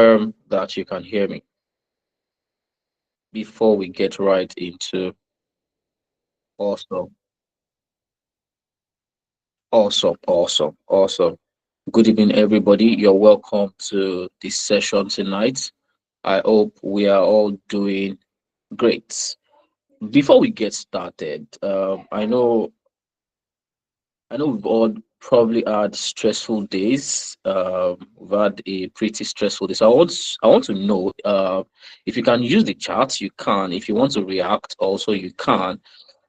That you can hear me before we get right into awesome, awesome. Good evening, everybody. You're welcome to this session tonight. I hope we are all doing great. Before we get started, I know we've all probably had stressful days. We've had a pretty stressful day. So I want to know if you can use the chat, you can. If you want to react, also you can.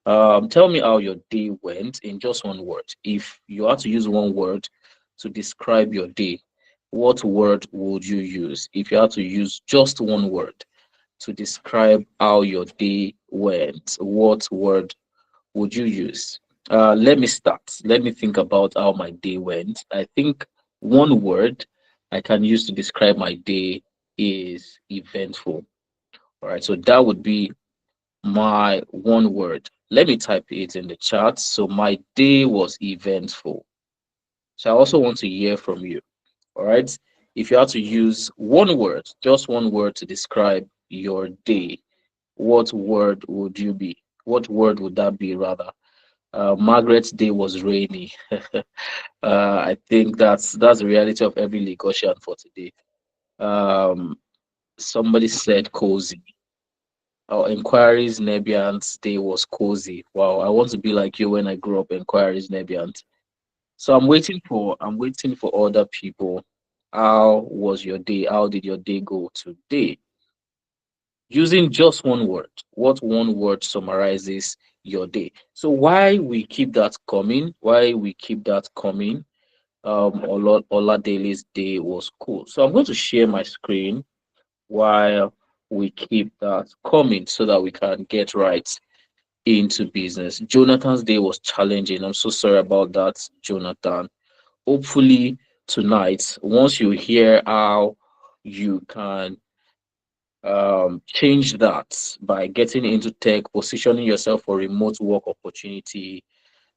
Tell me how your day went in just one word. If you had to use one word to describe your day, what word would you use? If you had to use just one word to describe how your day went, what word would you use? Let me start. Let me think about how my day went. I think one word I can use to describe my day is eventful. All right, so that would be my one word. Let me type it in the chat. So my day was eventful. So I also want to hear from you. All right. If you had to use one word, just one word to describe your day, what word would you be? What word would that be rather? Margaret's day was rainy. I think that's the reality of every Lagosian for today. Um, Somebody said cozy. Our Inquiries Nebian's day was cozy. Wow, I want to be like you when I grow up, Inquiries Nebiant. So I'm waiting for other people. How was your day? How did your day go today? Using just one word. What one word summarizes your day? So why we keep that coming? Why we keep that coming? Ola Daily's day was cool. So I'm going to share my screen while we keep that coming so that we can get right into business. Jonathan's day was challenging. I'm so sorry about that, Jonathan. Hopefully, tonight, once you hear how you can change that by getting into tech, positioning yourself for remote work opportunity,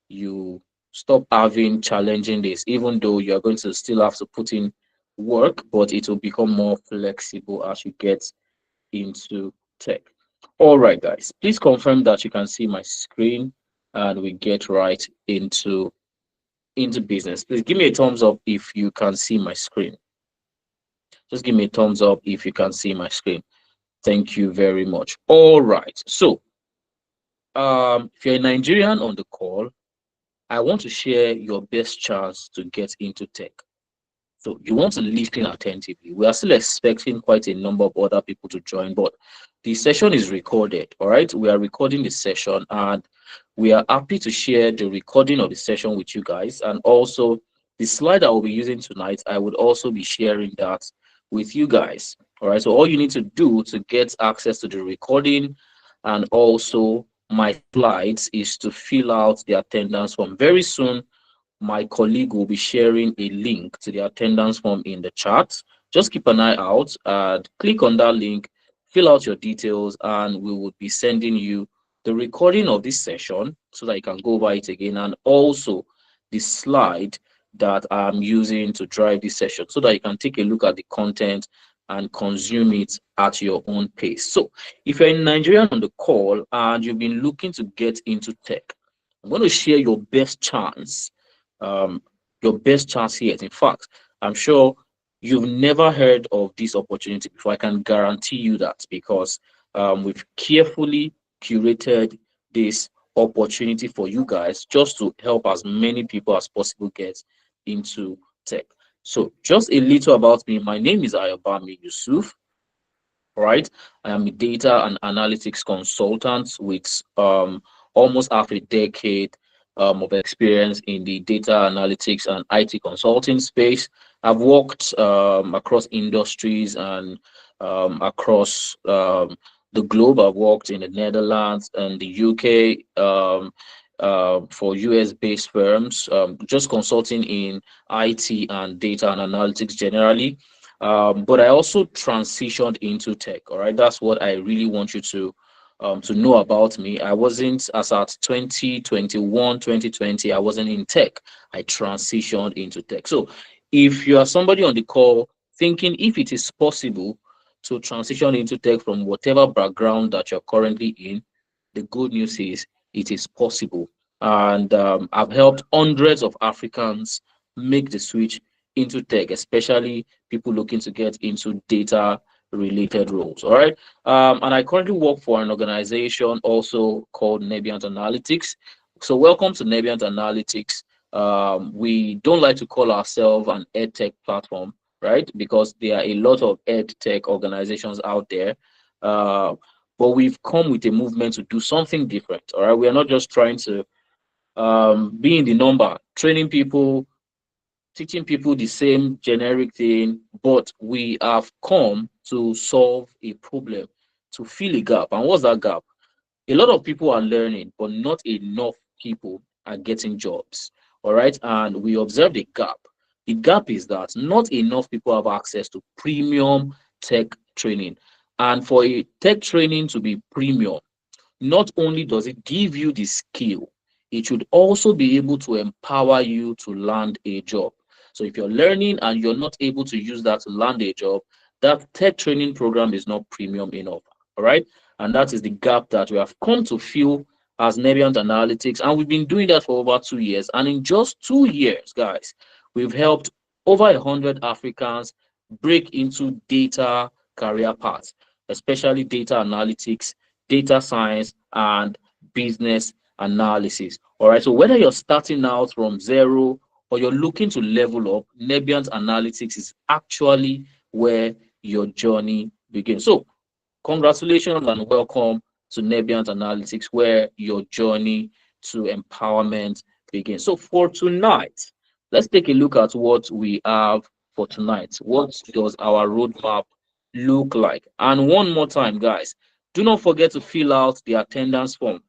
you stop having challenging days, even though you're going to still have to put in work, but it will become more flexible as you get into tech. All right, guys, please confirm that you can see my screen and we get right into business. Please give me a thumbs up if you can see my screen. Just give me a thumbs up if you can see my screen. Thank you very much. All right. So, if you're a Nigerian on the call, I want to share your best chance to get into tech. So you want to listen attentively. We are still expecting quite a number of other people to join, but the session is recorded. All right. We are recording the session and we are happy to share the recording of the session with you guys. And also the slide I will be using tonight, I would also be sharing that with you guys. All right. So all you need to do to get access to the recording and also my slides is to fill out the attendance form. Very soon my colleague will be sharing a link to the attendance form in the chat. Just keep an eye out and click on that link, fill out your details, and we will be sending you the recording of this session so that you can go over it again, and also the slide that I'm using to drive this session so that you can take a look at the content and consume it at your own pace. So if you're in Nigerian on the call and you've been looking to get into tech, I'm going to share um, your best chance yet. In fact, I'm sure you've never heard of this opportunity before. I can guarantee you that because we've carefully curated this opportunity for you guys just to help as many people as possible get into tech. So, just a little about me. My name is Ayobami Yusuf. Right, I am a data and analytics consultant with almost half a decade of experience in the data analytics and IT consulting space. I've worked across industries and across the globe. I've worked in the Netherlands and the UK for US based firms, just consulting in IT and data and analytics generally. But I also transitioned into tech. All right, that's what I really want you to know about me. I wasn't as at 2021, 2020. I wasn't in tech. I transitioned into tech. So if you are somebody on the call thinking if it is possible to transition into tech from whatever background that you're currently in. The good news is it is possible. And I've helped hundreds of Africans make the switch into tech, especially people looking to get into data related roles. All right. And I currently work for an organization also called Nebiant Analytics. So, welcome to Nebiant Analytics. We don't like to call ourselves an edtech platform, right? Because there are a lot of edtech organizations out there. Uh, but we've come with a movement to do something different. All right, we are not just trying to be in the number, training people, teaching people the same generic thing, but we have come to solve a problem, to fill a gap. And what's that gap? A lot of people are learning, but not enough people are getting jobs. All right. And we observed a gap. The gap is that not enough people have access to premium tech training. And for a tech training to be premium, not only does it give you the skill, it should also be able to empower you to land a job. So if you're learning and you're not able to use that to land a job, that tech training program is not premium enough. All right. And that is the gap that we have come to fill as Nebiant Analytics. And we've been doing that for over 2 years. And in just 2 years, guys, we've helped over 100 Africans break into data career paths, especially data analytics, data science, and business analysis. All right. So whether you're starting out from zero or you're looking to level up, Nebiant Analytics is actually where your journey begins. So congratulations and welcome to Nebiant Analytics, where your journey to empowerment begins. So for tonight, let's take a look at what we have for tonight. What does our roadmap look like? And one more time, guys, do not forget to fill out the attendance form.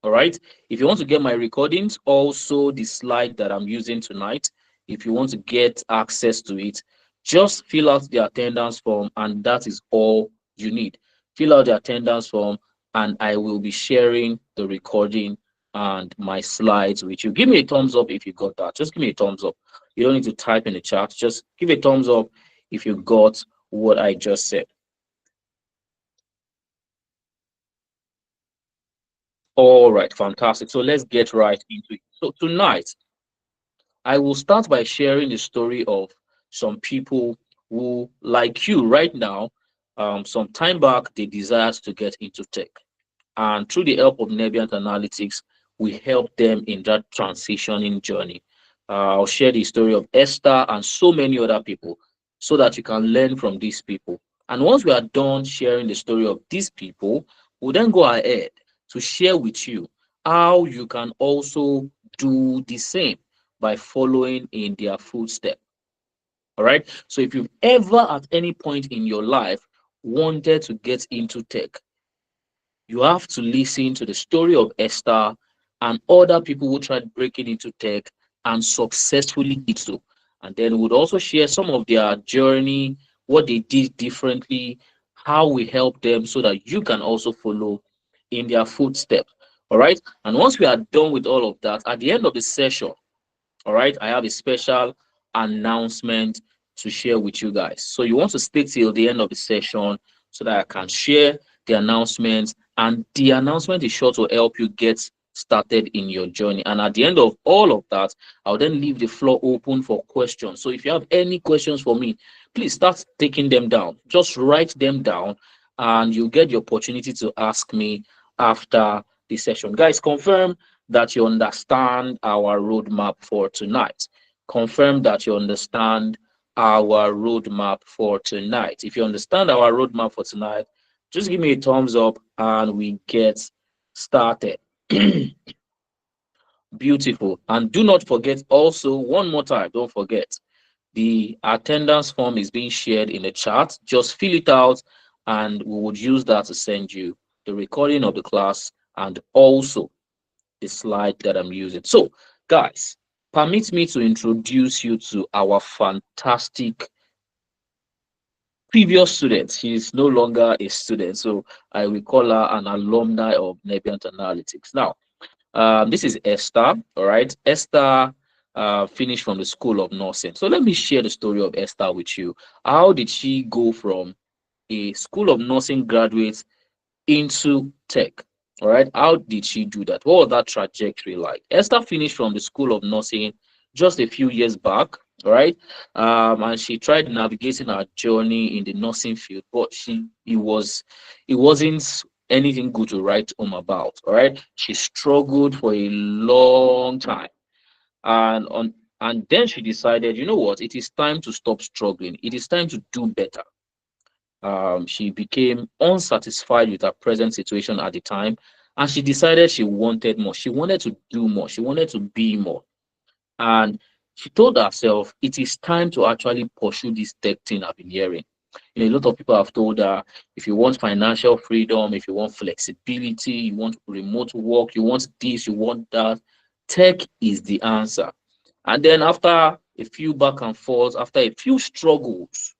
All right. If you want to get my recordings, also the slide that I'm using tonight, if you want to get access to it, just fill out the attendance form, and that is all you need. Fill out the attendance form, and I will be sharing the recording and my slides with you. Give me a thumbs up if you got that. Just give me a thumbs up. You don't need to type in the chat. Just give a thumbs up if you got what I just said. All right, fantastic. So let's get right into it. So tonight, I will start by sharing the story of some people who, like you right now, some time back, they desired to get into tech. And through the help of Nebiant Analytics, we help them in that transitioning journey. I'll share the story of Esther and so many other people so that you can learn from these people. And once we are done sharing the story of these people, we'll then go ahead to share with you how you can also do the same by following in their footsteps. All right. So if you've ever at any point in your life wanted to get into tech, you have to listen to the story of Esther and other people who tried breaking into tech and successfully did so. And then we'll also share some of their journey, what they did differently, how we help them so that you can also follow in their footsteps. All right. And once we are done with all of that, at the end of the session, all right, I have a special announcement to share with you guys. So you want to stay till the end of the session so that I can share the announcement, and the announcement is sure to help you get started in your journey. And at the end of all of that, I'll then leave the floor open for questions. So if you have any questions for me, please start taking them down. Just write them down and you get the opportunity to ask me after the session. Guys, confirm that you understand our roadmap for tonight. Confirm that you understand our roadmap for tonight. If you understand our roadmap for tonight, just give me a thumbs up and we get started. Beautiful. And do not forget also, one more time, don't forget, the attendance form is being shared in the chat. Just fill it out and we would use that to send you the recording of the class and also the slide that I'm using. So, guys, permit me to introduce you to our fantastic previous student. She is no longer a student, so I will call her an alumni of Nebiant Analytics. Now, this is Esther. All right, Esther finished from the School of Nursing. So let me share the story of Esther with you. How did she go from a School of Nursing graduate into tech? All right. How did she do that? What was that trajectory like? Esther finished from the School of Nursing just a few years back. All right. And she tried navigating her journey in the nursing field, but it wasn't anything good to write home about. All right. She struggled for a long time. And then she decided, you know what, it is time to stop struggling. It is time to do better. She became unsatisfied with her present situation at the time, and she decided she wanted more. She wanted to do more. She wanted to be more. And she told herself, it is time to actually pursue this tech thing I've been hearing. You know, a lot of people have told her, if you want financial freedom, if you want flexibility, you want remote work, you want this, you want that, tech is the answer. And then after a few back and forth, after a few struggles,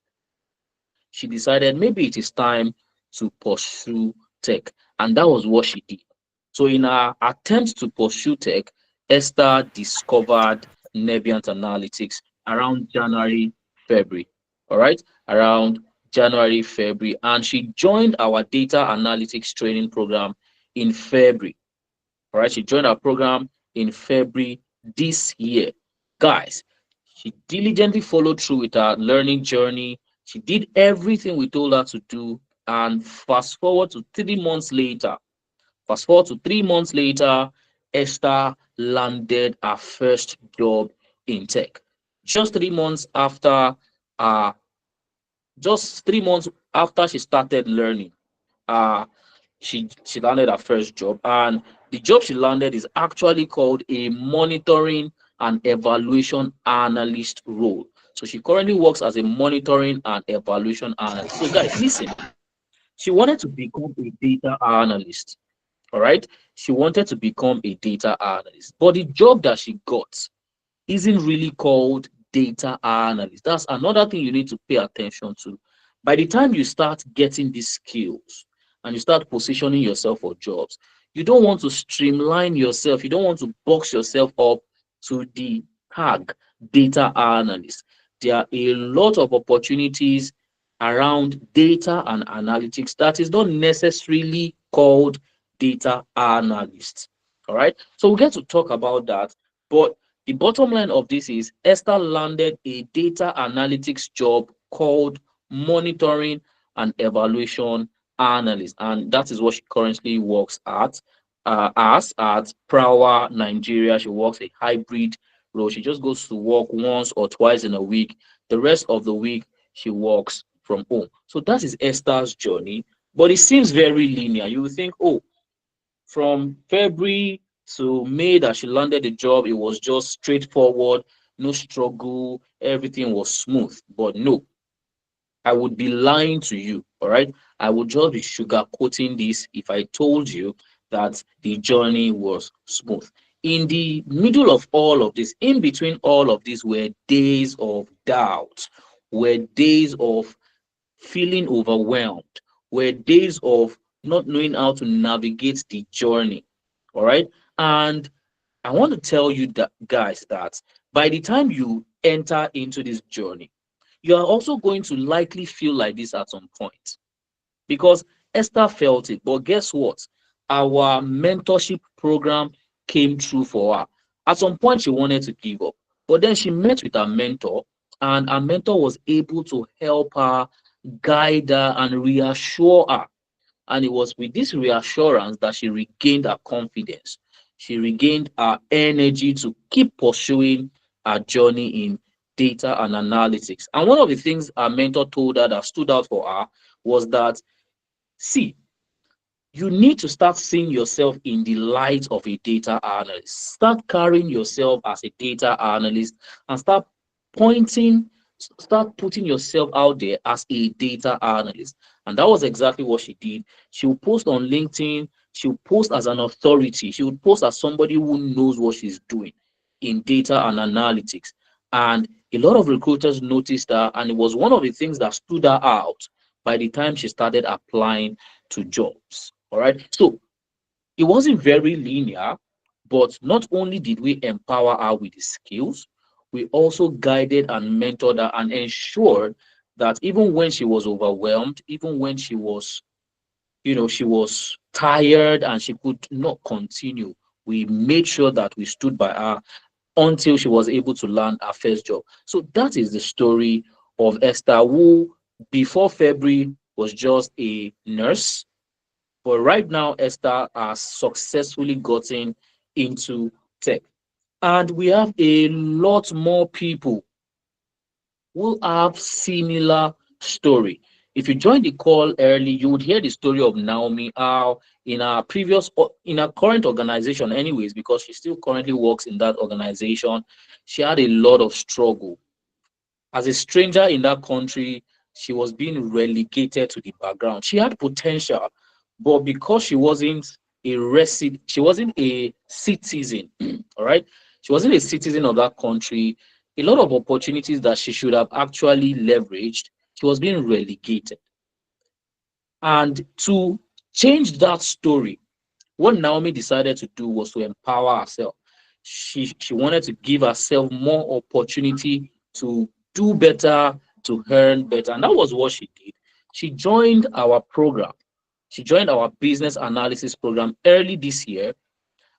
she decided maybe it is time to pursue tech. And that was what she did. So, in her attempt to pursue tech, Esther discovered Nebiant Analytics around January, February. All right, around January, February. And she joined our data analytics training program in February. All right, she joined our program in February this year. Guys, she diligently followed through with her learning journey. She did everything we told her to do. And fast forward to 3 months later, Esther landed her first job in tech. Just 3 months after, uh, just 3 months after she started learning, uh, she landed her first job, and the job she landed is actually called a monitoring and evaluation analyst role. So she currently works as a monitoring and evaluation analyst. So guys, listen, she wanted to become a data analyst. All right, she wanted to become a data analyst, but the job that she got isn't really called data analyst. That's another thing you need to pay attention to. By the time you start getting these skills and you start positioning yourself for jobs, you don't want to streamline yourself. You don't want to box yourself up to the tag data analyst. There are a lot of opportunities around data and analytics that is not necessarily called data analyst. All right. So we get to talk about that. But the bottom line of this is Esther landed a data analytics job called monitoring and evaluation analyst, and that is what she currently works at Prawa, Nigeria. She works a hybrid role. She just goes to work once or twice in a week. The rest of the week she works from home. So that is Esther's journey, but it seems very linear. You would think, oh, from February to May that she landed the job, it was just straightforward, no struggle, everything was smooth. But no, I would be lying to you, all right? I would just be sugarcoating this if I told you that the journey was smooth. In the middle of all of this, in between all of this, were days of doubt, were days of feeling overwhelmed, were days of not knowing how to navigate the journey. All right. And I want to tell you that, guys, that by the time you enter into this journey, you are also going to likely feel like this at some point, because Esther felt it. But guess what? Our mentorship program came through for her. At some point, she wanted to give up, but then she met with her mentor, and her mentor was able to help her, guide her, and reassure her. And it was with this reassurance that she regained her confidence. She regained her energy to keep pursuing her journey in data and analytics. And one of the things her mentor told her that stood out for her was that, see, you need to start seeing yourself in the light of a data analyst. Start carrying yourself as a data analyst and start putting yourself out there as a data analyst. And that was exactly what she did. She would post on LinkedIn, she would post as an authority, she would post as somebody who knows what she's doing in data and analytics. And a lot of recruiters noticed her, and it was one of the things that stood her out by the time she started applying to jobs. All right. So it wasn't very linear, But not only did we empower her with the skills, we also guided and mentored her and ensured that even when she was overwhelmed, even when she was, she was tired and she could not continue, we made sure that we stood by her until she was able to land her first job. So that is the story of Esther, who before February was just a nurse, but right now Esther has successfully gotten into tech. And we have a lot more people who have similar story. If you joined the call early, you would hear the story of Naomi, how in our current organization, anyways, because she still currently works in that organization, she had a lot of struggle. As a stranger in that country, she was being relegated to the background. She had potential, but because she wasn't a citizen, all right? She wasn't a citizen of that country. A lot of opportunities that she should have actually leveraged, she was being relegated. And to change that story, what Naomi decided to do was to empower herself. She wanted to give herself more opportunity to do better, to earn better. And that was what she did. She joined our program. She joined our business analysis program early this year,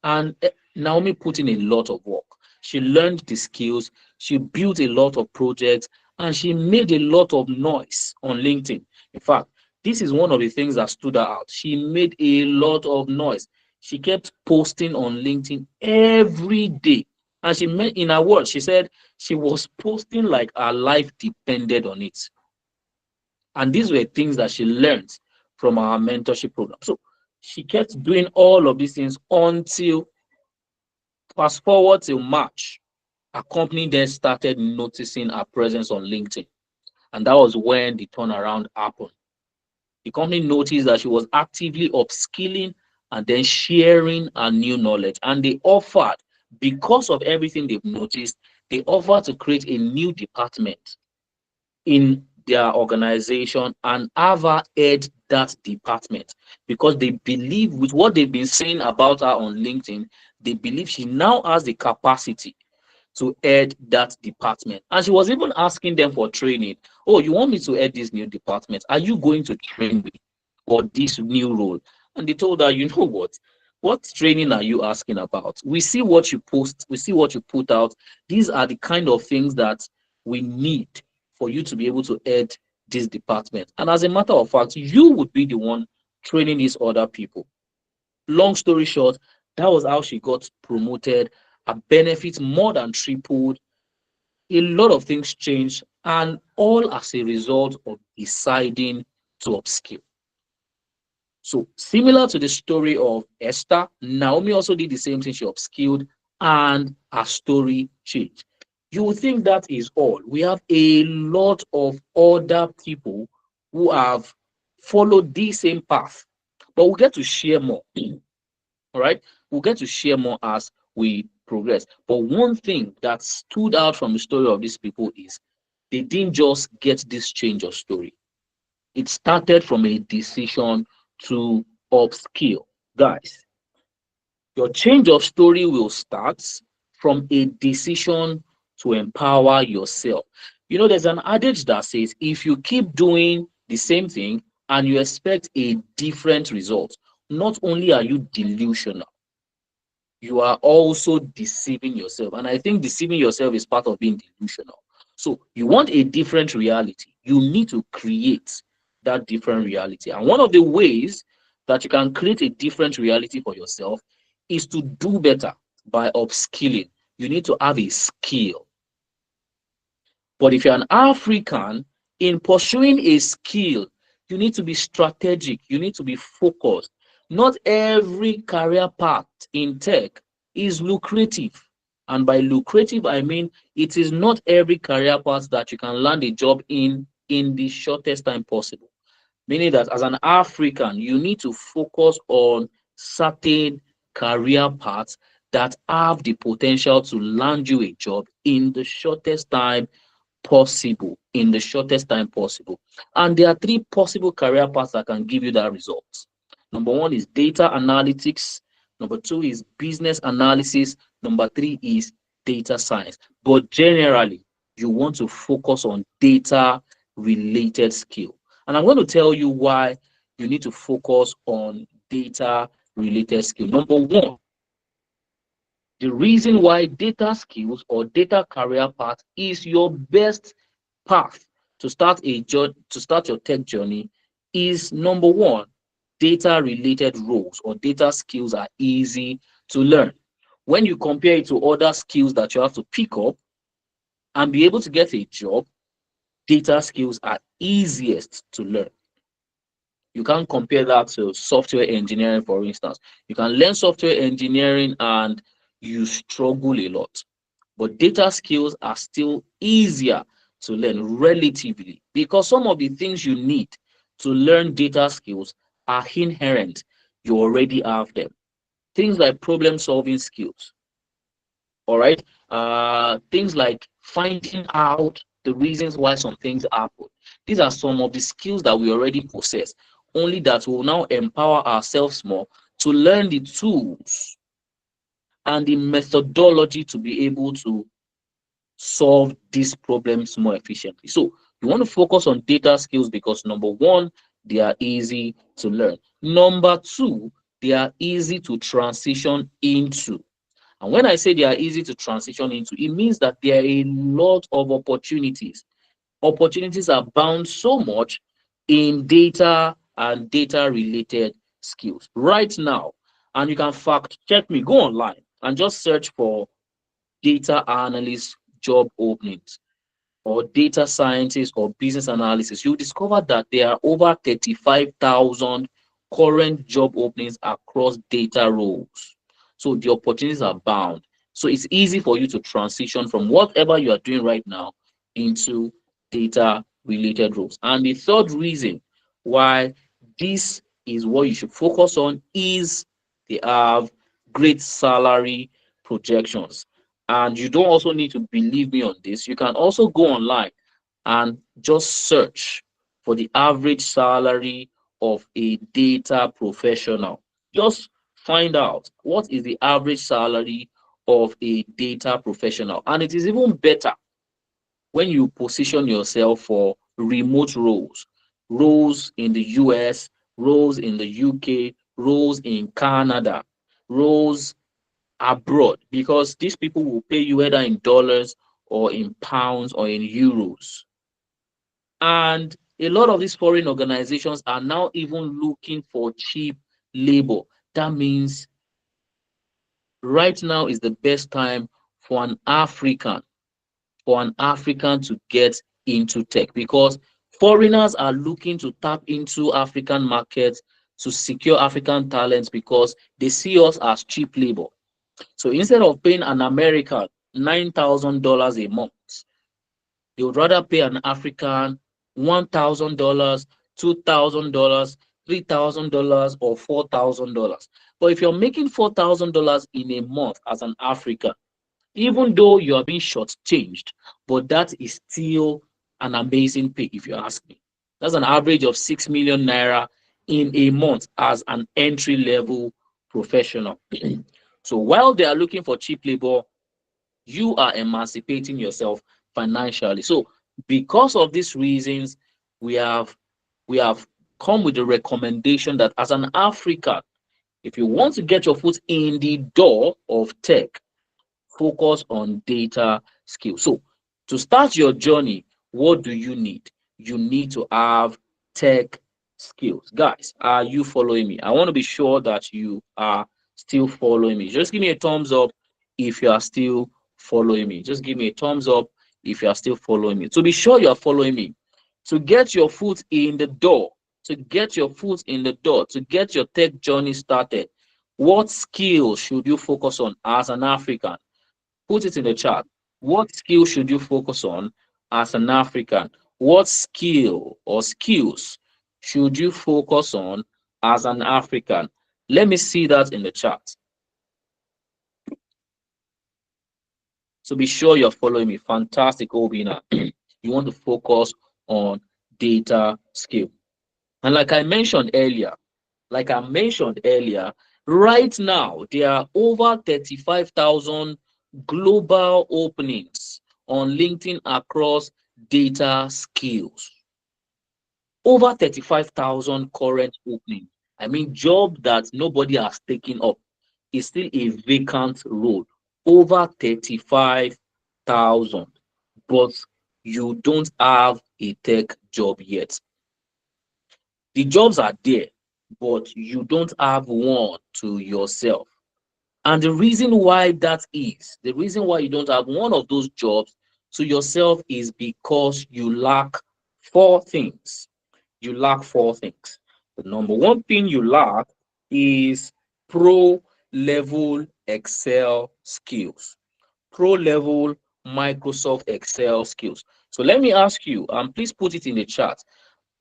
and Naomi put in a lot of work. She learned the skills, she built a lot of projects, and she made a lot of noise on LinkedIn. In fact, this is one of the things that stood her out. She made a lot of noise. She kept posting on LinkedIn every day. And she made, in her words, she said she was posting like her life depended on it. And these were things that she learned from our mentorship program. So she kept doing all of these things until fast forward till March. Our company then started noticing her presence on LinkedIn. And that was when the turnaround happened. The company noticed that she was actively upskilling and then sharing her new knowledge. And they offered, because of everything they've noticed, they offered to create a new department in their organization and have her head that department, because they believe with what they've been saying about her on LinkedIn, they believe she now has the capacity to head that department. And she was even asking them for training. Oh, you want me to head this new department? Are you going to train me for this new role? And they told her, you know what? What training are you asking about? We see what you post, we see what you put out. These are the kind of things that we need for you to be able to head this department. And as a matter of fact, you would be the one training these other people. Long story short, that was how she got promoted. Her benefits more than tripled. A lot of things changed, and all as a result of deciding to upskill. So, similar to the story of Esther, Naomi also did the same thing. She upskilled, and her story changed. You would think that is all. We have a lot of other people who have followed the same path, but we'll get to share more. All right, we'll get to share more as we progress. But one thing that stood out from the story of these people is they didn't just get this change of story. It started from a decision to upskill. Guys, your change of story will start from a decision to empower yourself. You know, there's an adage that says if you keep doing the same thing and you expect a different result, not only are you delusional, you are also deceiving yourself. And I think deceiving yourself is part of being delusional. So you want a different reality, you need to create that different reality. And one of the ways that you can create a different reality for yourself is to do better by upskilling. You need to have a skill. But if you're an African, in pursuing a skill, you need to be strategic, you need to be focused. Not every career path in tech is lucrative. And by lucrative, I mean it is not every career path that you can land a job in the shortest time possible. Meaning that as an African, you need to focus on certain career paths that have the potential to land you a job in the shortest time possible. In the shortest time possible. And there are three possible career paths that can give you that result. Number one is data analytics. Number two is business analysis. Number three is data science. But generally, you want to focus on data related skill. And I'm going to tell you why you need to focus on data related skill. Number one, the reason why data skills or data career path is your best path to start to start your tech journey is number one, data related roles or data skills are easy to learn. When you compare it to other skills that you have to pick up and be able to get a job, data skills are easiest to learn. You can't compare that to software engineering, for instance. You can learn software engineering and you struggle a lot. But data skills are still easier to learn relatively because some of the things you need to learn data skills are inherent. You already have them. Things like problem solving skills, all right? Things like finding out the reasons why some things happen. These are some of the skills that we already possess, only that we'll now empower ourselves more to learn the tools and the methodology to be able to solve these problems more efficiently. So you want to focus on data skills because number one, they are easy to learn. Number two, they are easy to transition into. And when I say they are easy to transition into, it means that there are a lot of opportunities. Opportunities are bound so much in data and data related skills right now. And you can fact check me, go online and just search for data analyst job openings or data scientist or business analysis, you discover that there are over 35,000 current job openings across data roles. So the opportunities are bound. So it's easy for you to transition from whatever you are doing right now into data related roles. And the third reason why this is what you should focus on is they have great salary projections. And you don't also need to believe me on this. You can also go online and just search for the average salary of a data professional. Just find out what is the average salary of a data professional. And it is even better when you position yourself for remote roles, roles in the US, roles in the UK, roles in Canada, roles abroad, because these people will pay you either in dollars or in pounds or in euros. And a lot of these foreign organizations are now even looking for cheap labor. That means right now is the best time for an African to get into tech because foreigners are looking to tap into African markets to secure African talents because they see us as cheap labor. So instead of paying an American $9,000 a month, they would rather pay an African $1,000, $2,000, $3,000, or $4,000. But if you're making $4,000 in a month as an African, even though you are being shortchanged, but that is still an amazing pay, if you ask me. That's an average of 6 million naira in a month as an entry level professional. So while they are looking for cheap labor, you are emancipating yourself financially. So because of these reasons, we have we have come with the recommendation that as an African, if you want to get your foot in the door of tech, focus on data skills. So to start your journey, what do you need? You need to have tech skills. Guys, are you following me? I want to be sure that you are still following me. Just give me a thumbs up if you are still following me. Just give me a thumbs up if you are still following me. To be sure you are following me. To get your foot in the door, to get your foot in the door, to get your tech journey started, what skills should you focus on as an African? Put it in the chat. What skill should you focus on as an African? What skill or skills should you focus on as an African? Let me see that in the chat. So be sure you're following me. Fantastic, Obina. You want to focus on data skill. And like I mentioned earlier, Right now, there are over 35,000 global openings on LinkedIn across data skills. Over 35,000 current openings. I mean, job that nobody has taken up is still a vacant role. Over 35,000, but you don't have a tech job yet. The jobs are there, but you don't have one to yourself. And the reason why the reason why you don't have one of those jobs to yourself is because you lack four things. You lack four things. The number one thing you lack is pro level Excel skills, pro level Microsoft Excel skills. So let me ask you, and please put it in the chat,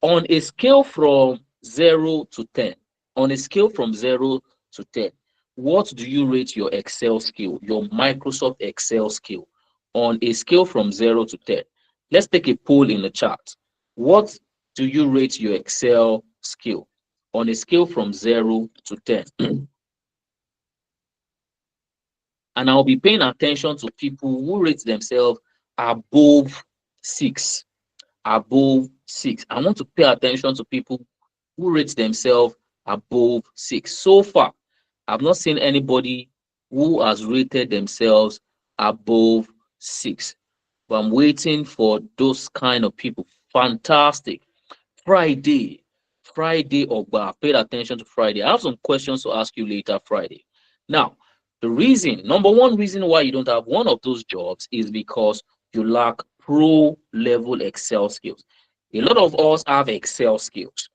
on a scale from 0 to 10, on a scale from 0 to 10, what do you rate your Excel skill, your Microsoft Excel skill, on a scale from 0 to 10? Let's take a poll in the chat. What do you rate your Excel skill on a scale from 0 to 10? And I'll be paying attention to people who rate themselves above 6. Above 6. I want to pay attention to people who rate themselves above 6. So far, I've not seen anybody who has rated themselves above 6. But I'm waiting for those kind of people. Fantastic. Friday. Friday, Ogba. I've paid attention to Friday. I have some questions to ask you later, Friday. Now, the reason, number one reason why you don't have one of those jobs is because you lack pro level Excel skills. A lot of us have Excel skills,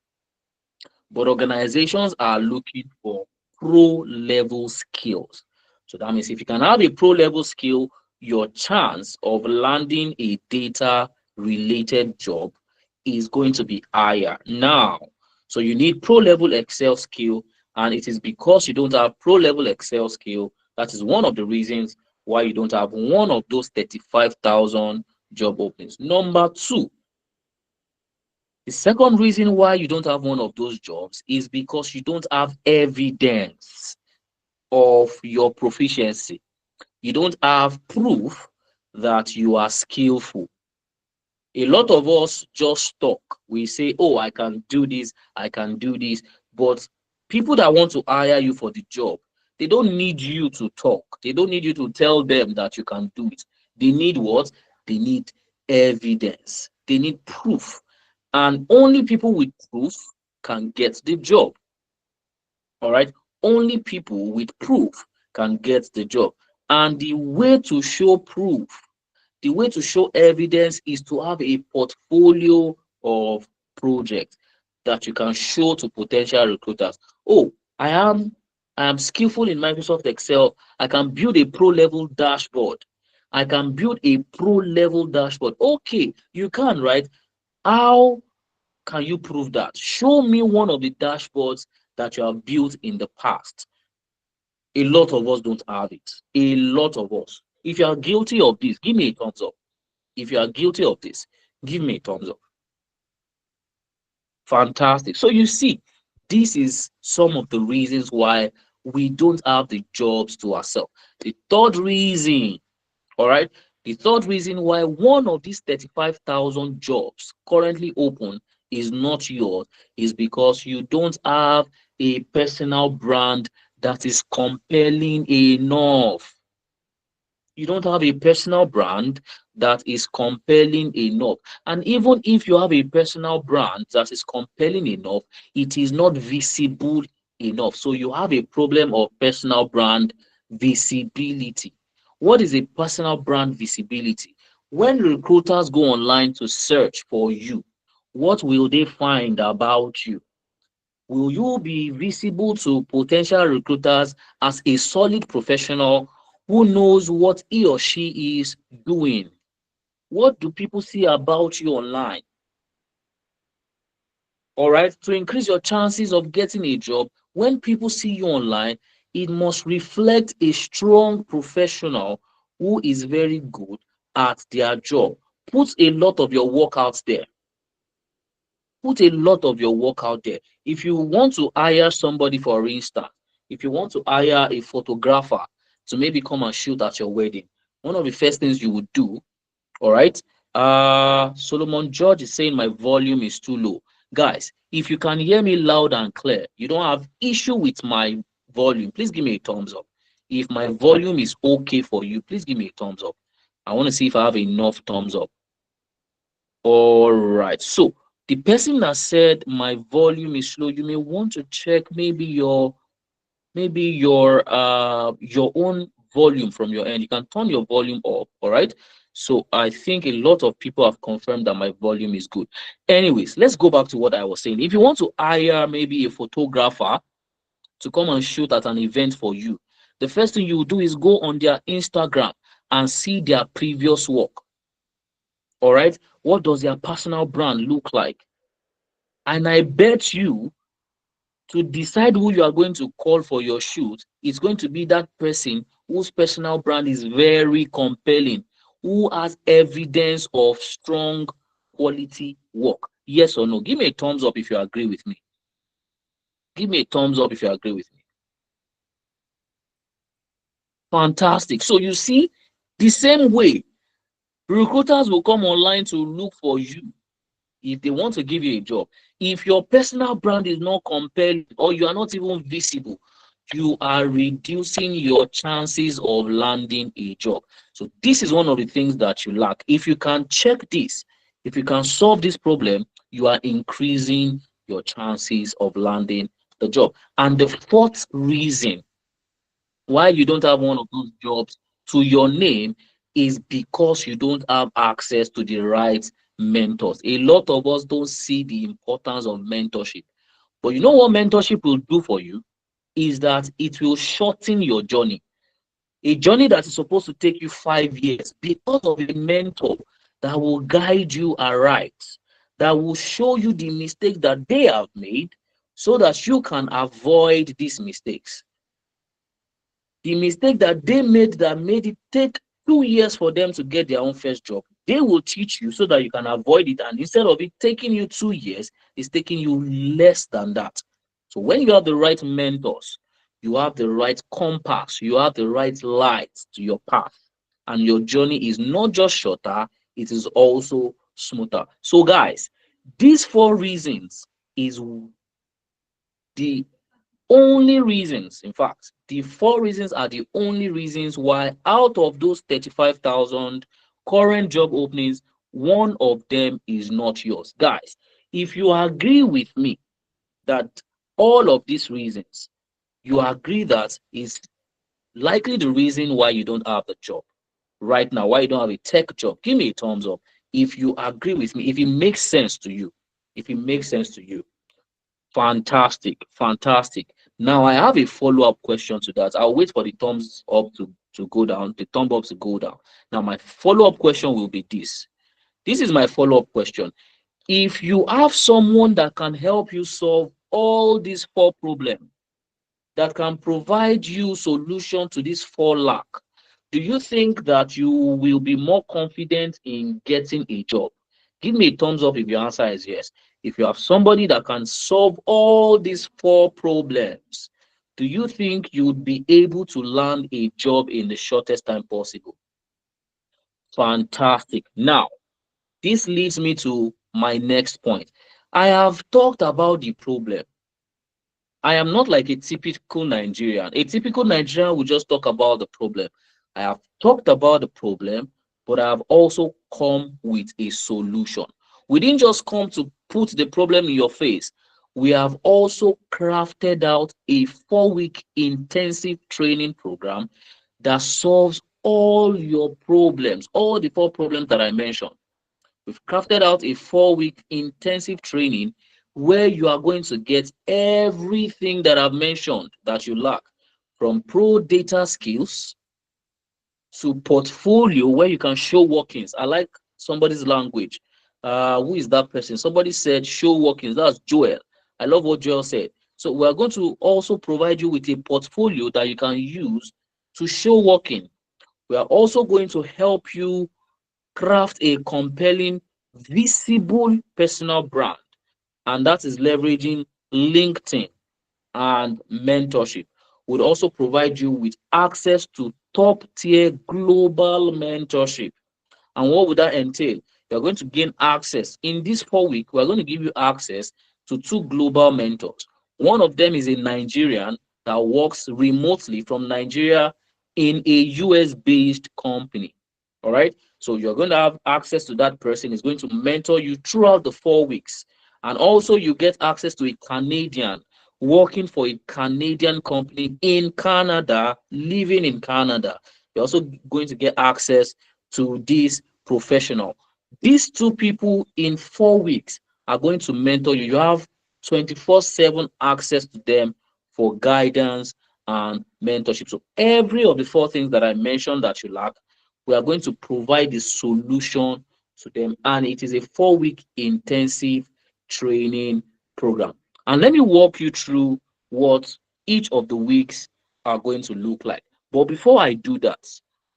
but organizations are looking for pro level skills. So that means if you can have a pro level skill, your chance of landing a data related job is going to be higher. Now, so you need pro level Excel skill, and it is because you don't have pro level Excel skill that is one of the reasons why you don't have one of those 35,000 job openings. Number two, the second reason why you don't have one of those jobs is because you don't have evidence of your proficiency. You don't have proof that you are skillful. A lot of us just talk. We say, oh, I can do this, I can do this. But people that want to hire you for the job, they don't need you to talk. They don't need you to tell them that you can do it. They need what? They need evidence. They need proof. And only people with proof can get the job. All right. Only people with proof can get the job. And the way to show proof, the way to show evidence is to have a portfolio of projects that you can show to potential recruiters. Oh, I am skillful in Microsoft Excel. I can build a pro level dashboard. I can build a pro level dashboard. Okay, you can, right? How can you prove that? Show me one of the dashboards that you have built in the past. A lot of us don't have it. A lot of us. If you are guilty of this, give me a thumbs up. If you are guilty of this, give me a thumbs up. Fantastic. So you see, this is some of the reasons why we don't have the jobs to ourselves. The third reason, all right, the third reason why one of these 35,000 jobs currently open is not yours is because you don't have a personal brand that is compelling enough. You don't have a personal brand that is compelling enough. And even if you have a personal brand that is compelling enough, it is not visible enough. So you have a problem of personal brand visibility. What is a personal brand visibility? When recruiters go online to search for you, what will they find about you? Will you be visible to potential recruiters as a solid professional who knows what he or she is doing? What do people see about you online? All right, to increase your chances of getting a job, when people see you online, it must reflect a strong professional who is very good at their job. Put a lot of your work out there. Put a lot of your work out there. If you want to hire somebody, for instance, if you want to hire a photographer to maybe come and shoot at your wedding, one of the first things you would do, all right. Solomon George is saying my volume is too low. Guys, if you can hear me loud and clear, you don't have issue with my volume, please give me a thumbs up. If my volume is okay for you, please give me a thumbs up. I want to see if I have enough thumbs up. All right. So the person that said my volume is slow, you may want to check maybe your own volume from your end. You can turn your volume up. All right. So I think a lot of people have confirmed that my volume is good. Anyways, let's go back to what I was saying. If you want to hire maybe a photographer to come and shoot at an event for you, the first thing you do is go on their Instagram and see their previous work. All right. What does their personal brand look like? And I bet you, to decide who you are going to call for your shoot, it's going to be that person whose personal brand is very compelling, who has evidence of strong quality work. Yes or no? Give me a thumbs up if you agree with me. Give me a thumbs up if you agree with me. Fantastic. So you see, the same way recruiters will come online to look for you if they want to give you a job. If your personal brand is not compelling or you are not even visible, you are reducing your chances of landing a job. So this is one of the things that you lack. If you can check this, if you can solve this problem, you are increasing your chances of landing the job. And the fourth reason why you don't have one of those jobs to your name is because you don't have access to the right mentors. A lot of us don't see the importance of mentorship. But you know what mentorship will do for you is that it will shorten your journey. A journey that is supposed to take you 5 years, because of a mentor that will guide you aright, that will show you the mistakes that they have made so that you can avoid these mistakes. The mistake that they made that made it take 2 years for them to get their own first job, they will teach you so that you can avoid it. And instead of it taking you 2 years, it's taking you less than that. So when you have the right mentors, you have the right compass, you have the right light to your path, and your journey is not just shorter, it is also smoother. So, guys, these four reasons is the only reasons, in fact, the four reasons are the only reasons why out of those 35,000 current job openings, one of them is not yours. Guys, if you agree with me that all of these reasons, you agree that is likely the reason why you don't have the job right now, why you don't have a tech job, give me a thumbs up. If you agree with me, if it makes sense to you, if it makes sense to you. Fantastic, fantastic. Now I have a follow-up question to that. I'll wait for the thumbs up to go down, the thumb up to go down. Now my follow-up question will be this. This is my follow-up question. If you have someone that can help you solve all these four problems, that can provide you solution to this four lack, do you think that you will be more confident in getting a job? Give me a thumbs up if your answer is yes. If you have somebody that can solve all these four problems, do you think you would be able to land a job in the shortest time possible? Fantastic. Now, this leads me to my next point. I have talked about the problem. I am not like a typical Nigerian. A typical Nigerian will just talk about the problem. I have talked about the problem, but I have also come with a solution. We didn't just come to put the problem in your face. We have also crafted out a 4-week intensive training program that solves all your problems, all the four problems that I mentioned. We've crafted out a 4-week intensive training where you are going to get everything that I've mentioned that you lack, from pro data skills to portfolio where you can show workings. I like somebody's language. Who is that person? Somebody said show workings. That's Joel. I love what Joel said. So we are going to also provide you with a portfolio that you can use to show working. We are also going to help you craft a compelling, visible personal brand, and that is leveraging LinkedIn and mentorship. would also provide you with access to top tier global mentorship. And what would that entail? You're going to gain access. In this 4 week, we're going to give you access to two global mentors. One of them is a Nigerian that works remotely from Nigeria in a US based company. All right. So you're going to have access to that person. Is going to mentor you throughout the 4 weeks. And also, you get access to a Canadian working for a Canadian company in Canada, living in Canada. You're also going to get access to this professional. These two people in 4 weeks are going to mentor you. You have 24/7 access to them for guidance and mentorship. So every of the four things that I mentioned that you lack, we are going to provide the solution to them. And it is a 4 week intensive training program. And let me walk you through what each of the weeks are going to look like. But before I do that,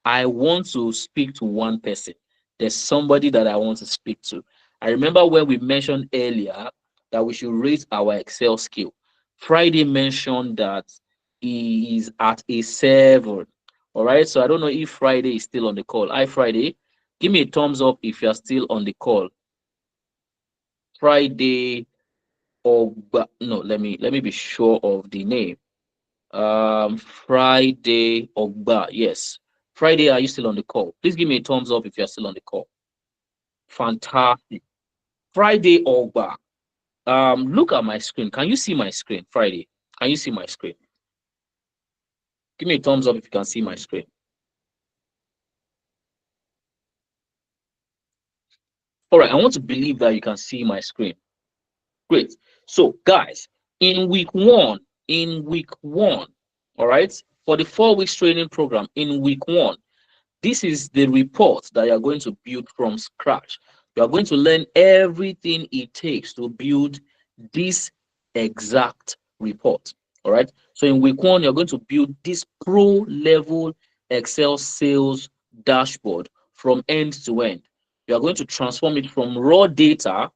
I want to speak to one person. There's somebody that I want to speak to. I remember when we mentioned earlier that we should raise our Excel skill. Friday mentioned that he is at a 7. All right. So I don't know if Friday is still on the call. Hi, Friday. Give me a thumbs up if you're still on the call. Friday no, let me be sure of the name. Friday Ogba. Yes. Friday, are you still on the call? Please give me a thumbs up if you're still on the call. Fantastic. Friday Ogba. Look at my screen. Can you see my screen? Friday. Can you see my screen? Give me a thumbs up if you can see my screen. All right, I want to believe that you can see my screen. Great. So, guys, in week one, all right, for the 4 weeks training program, in week one, this is the report that you're going to build from scratch. You're going to learn everything it takes to build this exact report. All right. So in week one, you're going to build this pro level Excel sales dashboard from end to end. You're going to transform it from raw data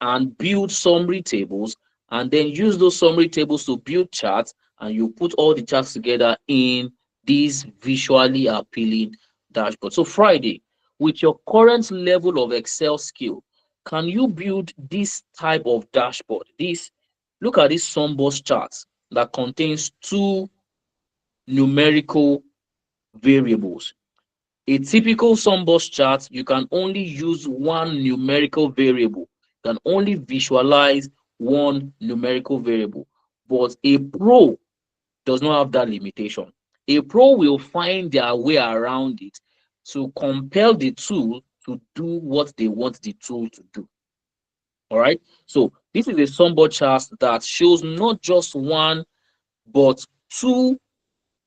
and build summary tables, and then use those summary tables to build charts, and you put all the charts together in this visually appealing dashboard. So Friday, with your current level of Excel skill, can you build this type of dashboard? Look at this Sunburst chart that contains two numerical variables. A typical Sunburst chart, you can only use one numerical variable. You can only visualize one numerical variable. But a pro does not have that limitation. A pro will find their way around it to compel the tool to do what they want the tool to do. All right. So this is a Sunburst chart that shows not just one, but two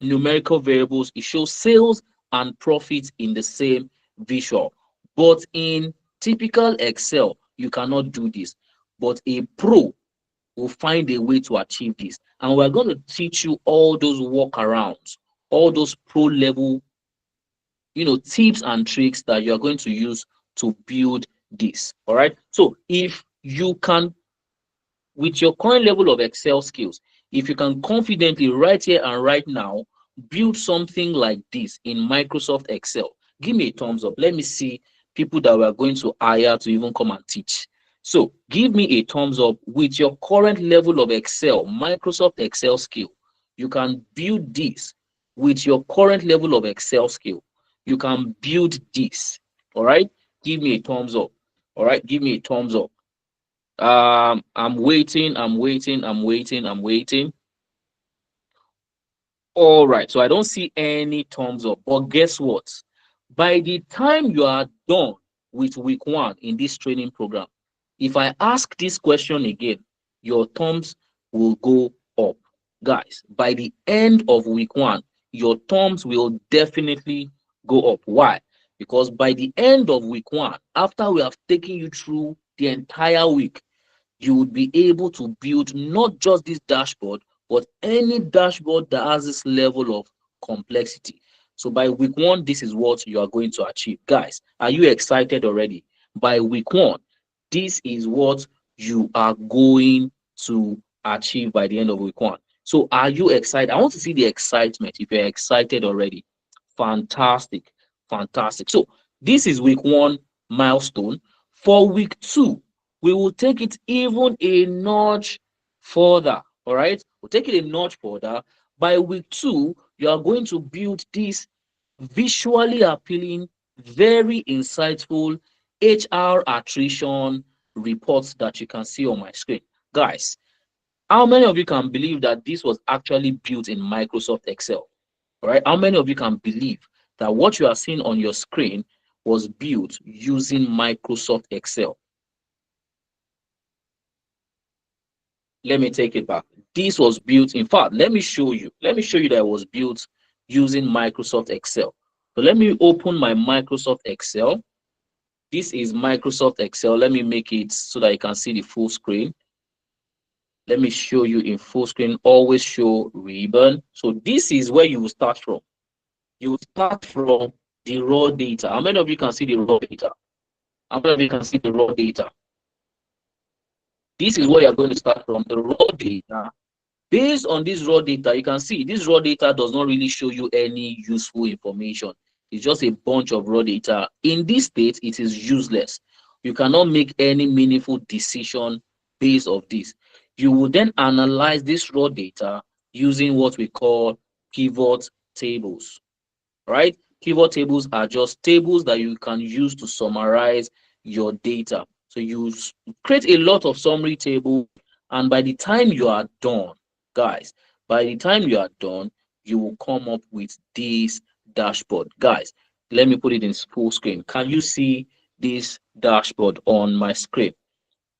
numerical variables. It shows sales and profits in the same visual. But in typical Excel, you cannot do this. But a pro will find a way to achieve this. And we're going to teach you all those workarounds, all those pro level, tips and tricks that you're going to use to build this. All right. So if you can, with your current level of Excel skills, if you can confidently right here and right now build something like this in Microsoft Excel, give me a thumbs up. Let me see people that we are going to hire to even come and teach. So give me a thumbs up with your current level of Excel, Microsoft Excel skill. You can build this with your current level of Excel skill. You can build this. All right. Give me a thumbs up. All right. Give me a thumbs up. I'm waiting, I'm waiting, I'm waiting, I'm waiting. All right, so I don't see any thumbs up. But guess what? By the time you are done with week one in this training program, if I ask this question again, your thumbs will go up. Guys, by the end of week one, your thumbs will definitely go up. Why? Because by the end of week one, after we have taken you through the entire week, you would be able to build not just this dashboard, but any dashboard that has this level of complexity. So by week one, this is what you are going to achieve. Guys, are you excited already? By week one, this is what you are going to achieve by the end of week one. So are you excited? I want to see the excitement. If you're excited already, fantastic, fantastic. So this is week one milestone. For week two, we will take it even a notch further. All right, we'll take it a notch further. By week two, you are going to build this visually appealing, very insightful HR attrition reports that you can see on my screen. Guys, how many of you can believe that this was actually built in Microsoft Excel? All right, how many of you can believe that what you are seeing on your screen was built using Microsoft Excel? Let me take it back. This was built, in fact, let me show you. Let me show you that it was built using Microsoft Excel. So let me open my Microsoft Excel. This is Microsoft Excel. Let me make it so that you can see the full screen. Let me show you in full screen. Always show ribbon. So this is where you will start from. You will start from the raw data. How many of you can see the raw data? How many of you can see the raw data? This is where you're going to start from, the raw data. Based on this raw data, you can see this raw data does not really show you any useful information. It's just a bunch of raw data. In this state, it is useless. You cannot make any meaningful decision based of this. You will then analyze this raw data using what we call pivot tables, right? Pivot tables are just tables that you can use to summarize your data. So you create a lot of summary tables, and by the time you are done, guys, by the time you are done, you will come up with this dashboard. Guys, let me put it in full screen. Can you see this dashboard on my screen?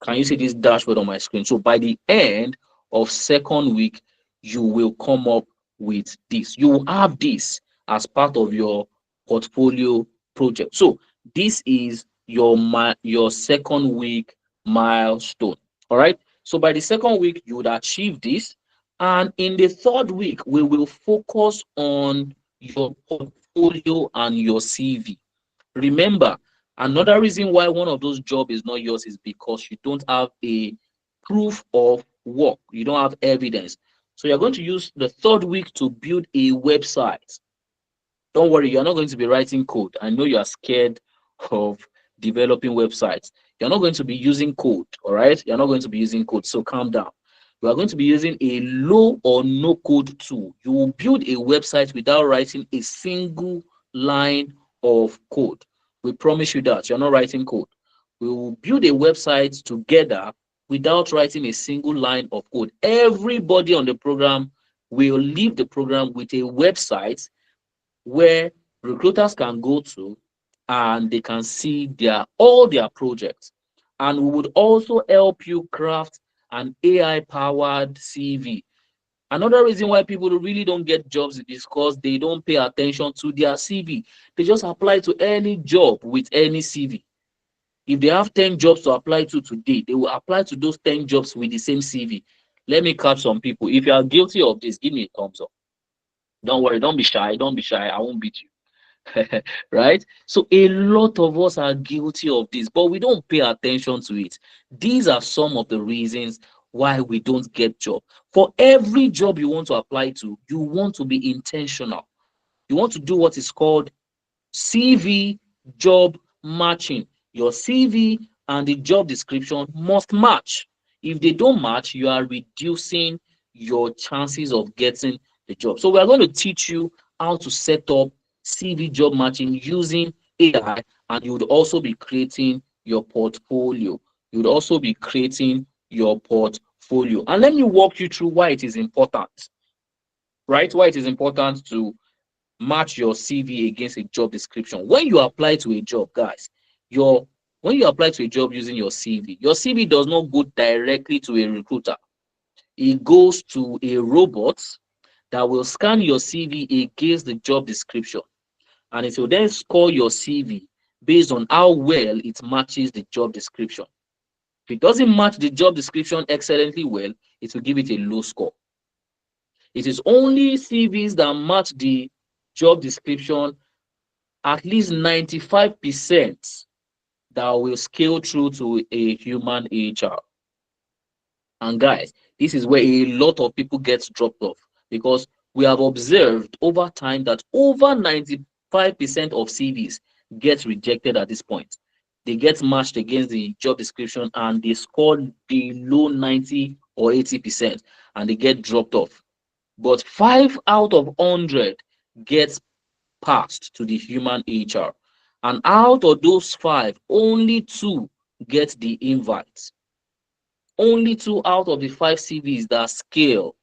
Can you see this dashboard on my screen? So by the end of second week, you will come up with this. You will have this as part of your portfolio project. So this is your second week milestone. All right. So by the second week, you would achieve this. And in the third week, we will focus on your portfolio and your CV. Remember, another reason why one of those jobs is not yours is because you don't have a proof of work. You don't have evidence. So you're going to use the third week to build a website. Don't worry, you're not going to be writing code. I know you're scared of developing websites. You're not going to be using code, all right? You're not going to be using code, so calm down. You are going to be using a low or no code tool. You will build a website without writing a single line of code. We promise you that you're not writing code. We will build a website together without writing a single line of code. Everybody on the program will leave the program with a website where recruiters can go to and they can see all their projects. And we would also help you craft an AI powered CV. Another reason why people really don't get jobs is because they don't pay attention to their CV. They just apply to any job with any CV. If they have 10 jobs to apply to today, they will apply to those 10 jobs with the same CV. Let me catch some people. If you are guilty of this, give me a thumbs up. Don't worry, don't be shy. Don't be shy. I won't beat you. Right? So a lot of us are guilty of this, but we don't pay attention to it. These are some of the reasons why we don't get job. For every job you want to apply to, you want to be intentional. You want to do what is called CV job matching. Your CV and the job description must match. If they don't match, you are reducing your chances of getting the job. So we are going to teach you how to set up CV job matching using AI, and you would also be creating your portfolio. You would also be creating your portfolio. And let me walk you through why it is important, right? Why it is important to match your CV against a job description. When you apply to a job, guys, when you apply to a job using your CV does not go directly to a recruiter. It goes to a robot that will scan your CV against the job description, and it will then score your CV based on how well it matches the job description. If it doesn't match the job description excellently well, it will give it a low score. It is only CVs that match the job description at least 95% that will scale through to a human HR. And guys, this is where a lot of people get dropped off, because we have observed over time that over 95% of CVs get rejected at this point. They get matched against the job description and they score below 90 or 80% and they get dropped off. But 5 out of 100 gets passed to the human HR. And out of those 5, only 2 get the invite. Only 2 out of the 5 CVs that scale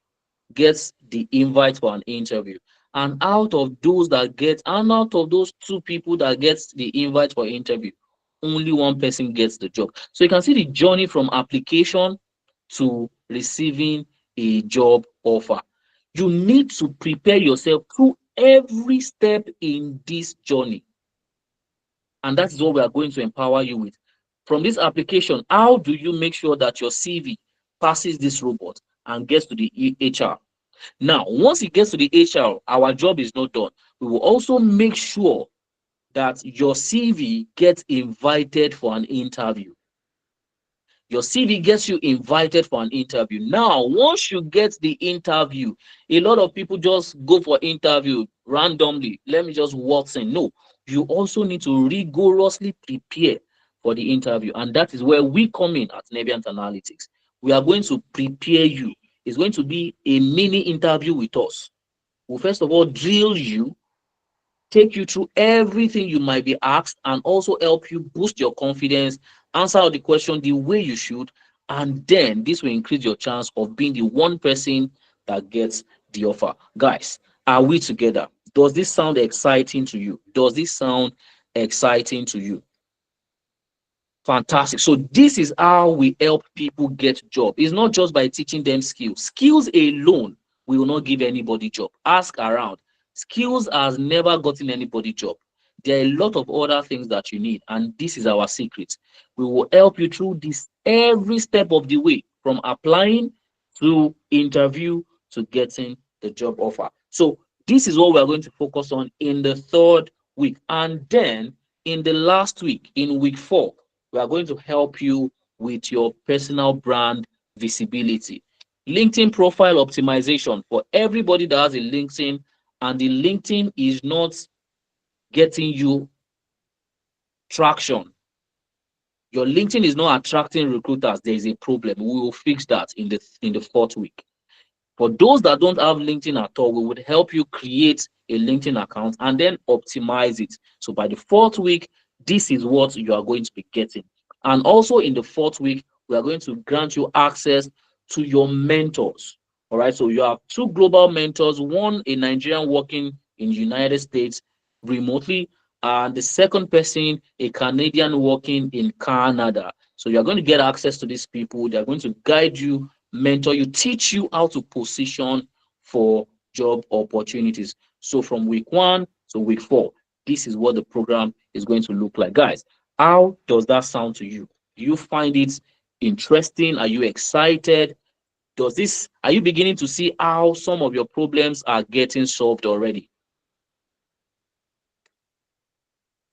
gets the invite for an interview. And out of those that get, and out of those 2 people that gets the invite for interview, only 1 person gets the job. So you can see the journey from application to receiving a job offer. You need to prepare yourself through every step in this journey. And that is what we are going to empower you with. From this application, how do you make sure that your CV passes this robot and gets to the HR? Now, once it gets to the HR, our job is not done. We will also make sure that your CV gets invited for an interview. Your CV gets you invited for an interview. Now, once you get the interview, a lot of people just go for interview randomly. Let me just waltz in. No, you also need to rigorously prepare for the interview. And that is where we come in at Nebiant Analytics. We are going to prepare you. It's going to be a mini interview with us. We'll first of all drill you, take you through everything you might be asked, and also help you boost your confidence, answer the question the way you should, and then this will increase your chance of being the one person that gets the offer. Guys, are we together? Does this sound exciting to you? Does this sound exciting to you? Fantastic. So this is how we help people get job. It's not just by teaching them skills. Skills alone will not give anybody job. Ask around. Skills has never gotten anybody job. There are a lot of other things that you need, and this is our secret. We will help you through this every step of the way, from applying to interview to getting the job offer. So this is what we are going to focus on in the 3rd week. And then in the last week, in week 4, we are going to help you with your personal brand visibility. LinkedIn profile optimization for everybody that has a LinkedIn and the LinkedIn is not getting you traction. Your LinkedIn is not attracting recruiters. There is a problem. We will fix that in the 4th week. For those that don't have LinkedIn at all, we would help you create a LinkedIn account and then optimize it. So by the 4th week, this is what you are going to be getting. And also in the 4th week, we are going to grant you access to your mentors. All right. So you have 2 global mentors, one a Nigerian working in the United States remotely, and the second person a Canadian working in Canada. So you're going to get access to these people. They're going to guide you, mentor you, teach you how to position for job opportunities. So from week 1 to week 4, this is what the program is going to look like. Guys, how does that sound to you? Do you find it interesting? Are you excited? Are you beginning to see how some of your problems are getting solved already?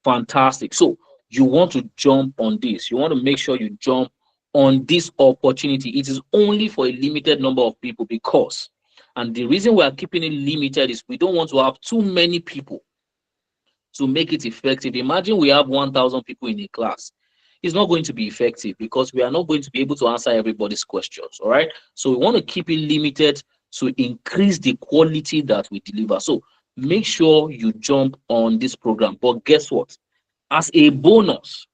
Fantastic. So you want to jump on this. You want to make sure you jump on this opportunity. It is only for a limited number of people, because, and the reason we are keeping it limited is we don't want to have too many people to make it effective. Imagine we have 1,000 people in a class. It's not going to be effective because we are not going to be able to answer everybody's questions. All right. So we want to keep it limited to increase the quality that we deliver. So make sure you jump on this program. But guess what? As a bonus,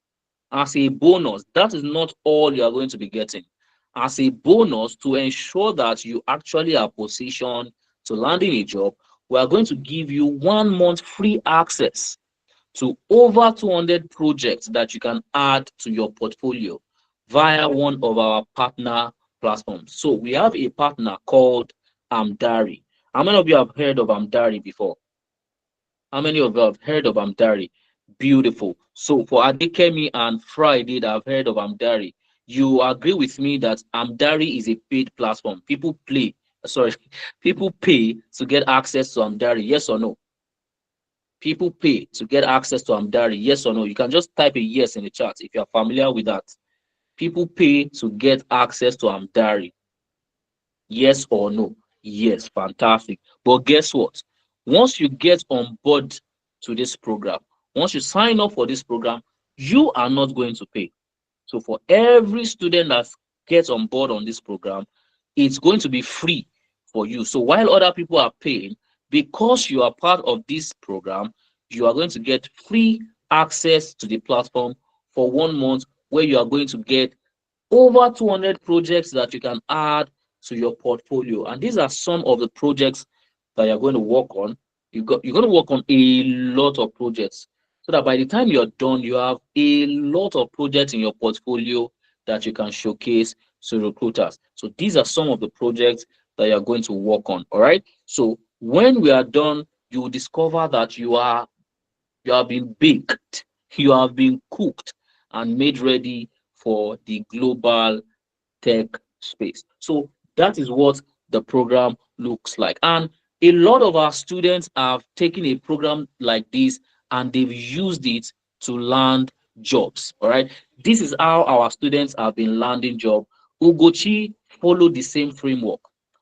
that is not all you are going to be getting. As a bonus, to ensure that you actually are positioned to landing a job, we are going to give you 1 month free access to over 200 projects that you can add to your portfolio via one of our partner platforms. So we have a partner called Amdari. How many of you have heard of Amdari before? How many of you have heard of Amdari? Beautiful. So for Adekemi and Friday that have heard of Amdari, you agree with me that Amdari is a paid platform. People pay to get access to Amdari, yes or no? People pay to get access to Amdari, yes or no? You can just type a yes in the chat if you're familiar with that. People pay to get access to Amdari. Yes or no? Yes, fantastic. But guess what? Once you get on board to this program, once you sign up for this program, you are not going to pay. So for every student that gets on board on this program, it's going to be free for you. So while other people are paying, because you are part of this program, you are going to get free access to the platform for 1 month, where you are going to get over 200 projects that you can add to your portfolio. And these are some of the projects that you're going to work on. You're going to work on a lot of projects, so that by the time you're done, you have a lot of projects in your portfolio that you can showcase to recruiters. So these are some of the projects that you're going to work on. All right. So when we are done, you will discover that you have been baked, you have been cooked and made ready for the global tech space. So that is what the program looks like. And a lot of our students have taken a program like this and they've used it to land jobs. All right. This is how our students have been landing job. Ugochi followed the same framework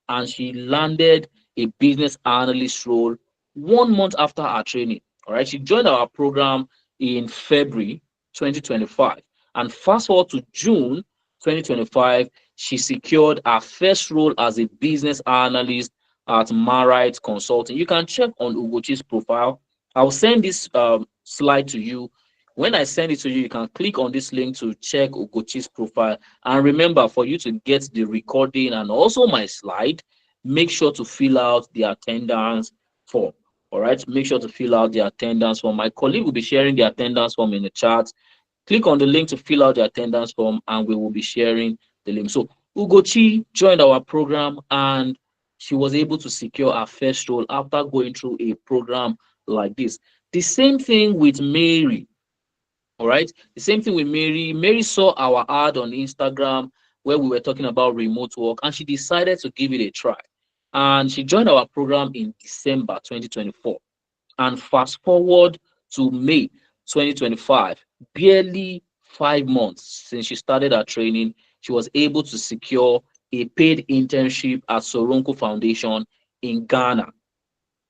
and she landed a business analyst role 1 month after her training. All right. She joined our program in February 2025. And fast forward to June 2025, she secured her first role as a business analyst at Marite Consulting. You can check on Ugochi's profile. I'll send this slide to you. When I send it to you, you can click on this link to check Ugochi's profile. And remember, for you to get the recording and also my slide, make sure to fill out the attendance form. All right, make sure to fill out the attendance form. My colleague will be sharing the attendance form in the chat. Click on the link to fill out the attendance form and we will be sharing the link. So Ugochi joined our program and she was able to secure her first role after going through a program like this. The same thing with Mary. All right. The same thing with Mary. Mary saw our ad on Instagram where we were talking about remote work and she decided to give it a try. And she joined our program in December 2024. And fast forward to May 2025, barely 5 months since she started her training, she was able to secure a paid internship at Soronko Foundation in Ghana.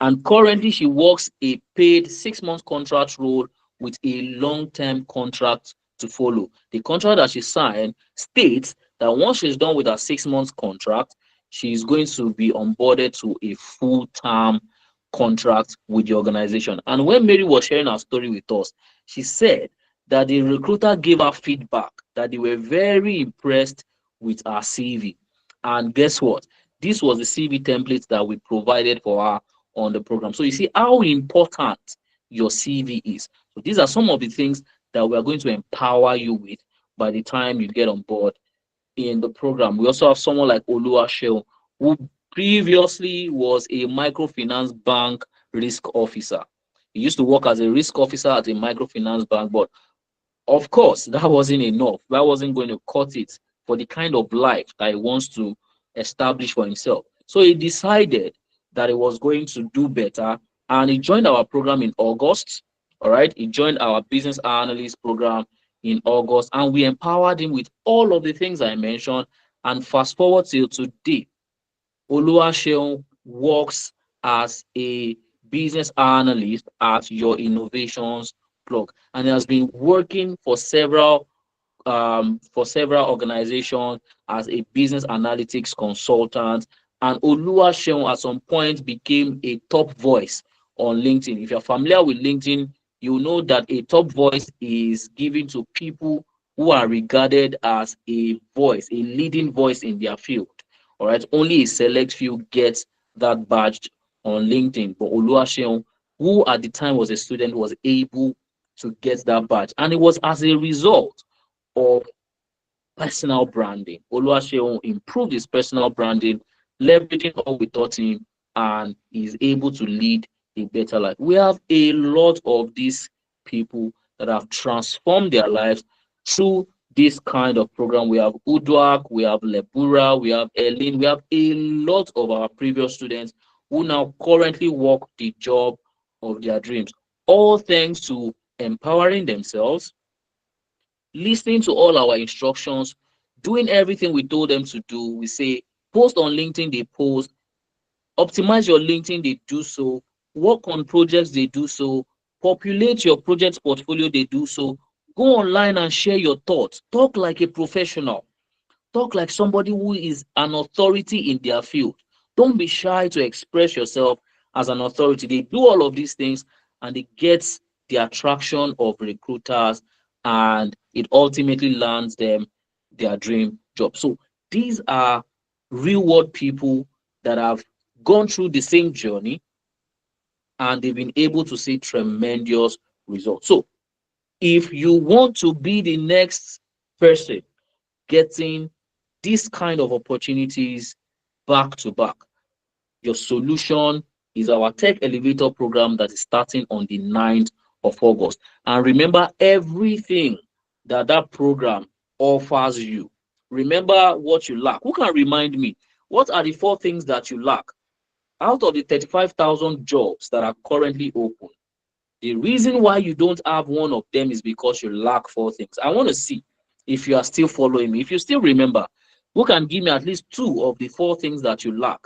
And currently, she works a paid 6 month contract role with a long term contract to follow. The contract that she signed states that once she's done with her 6 months contract, she's going to be onboarded to a full term contract with the organization. And when Mary was sharing her story with us, she said that the recruiter gave her feedback that they were very impressed with her CV. And guess what? This was the CV template that we provided for her on the program. So you see how important your CV is. So these are some of the things that we are going to empower you with by the time you get on board in the program. We also have someone like Oluwaseun, who previously was a microfinance bank risk officer. He used to work as a risk officer at a microfinance bank, but of course, that wasn't enough. That wasn't going to cut it for the kind of life that he wants to establish for himself. So he decided that he was going to do better and he joined our program in August. All right. He joined our business analyst program in August and we empowered him with all of the things I mentioned. And fast forward till today, Oluwaseun works as a business analyst at Your Innovations blog and has been working for several organizations as a business analytics consultant. And Oluwaseun at some point became a top voice on LinkedIn. If you're familiar with LinkedIn, you know that a top voice is given to people who are regarded as a voice, a leading voice in their field. All right, only a select few get that badge on LinkedIn. But Oluwaseun, who at the time was a student, was able to get that badge. And it was as a result of personal branding. Oluwaseun improved his personal branding, leveraging all we taught him, and is able to lead a better life. We have a lot of these people that have transformed their lives through this kind of program. We have Udwak, we have Lebura, we have Elin, we have a lot of our previous students who now currently work the job of their dreams. All thanks to empowering themselves, listening to all our instructions, doing everything we told them to do. We say Post on LinkedIn, they post. Optimize your LinkedIn, they do so. Work on projects, they do so. Populate your project portfolio, they do so. Go online and share your thoughts. Talk like a professional. Talk like somebody who is an authority in their field. Don't be shy to express yourself as an authority. They do all of these things and it gets the attraction of recruiters, and it ultimately lands them their dream job. So these are real world people that have gone through the same journey and they've been able to see tremendous results. So if you want to be the next person getting these kind of opportunities back to back, your solution is our Tech Elevator program that is starting on the 9th of August. And remember everything that that program offers you. Remember what you lack. Who can remind me? What are the 4 things that you lack out of the 35,000 jobs that are currently open? The reason why you don't have one of them is because you lack 4 things. I want to see if you are still following me. If you still remember, who can give me at least 2 of the 4 things that you lack?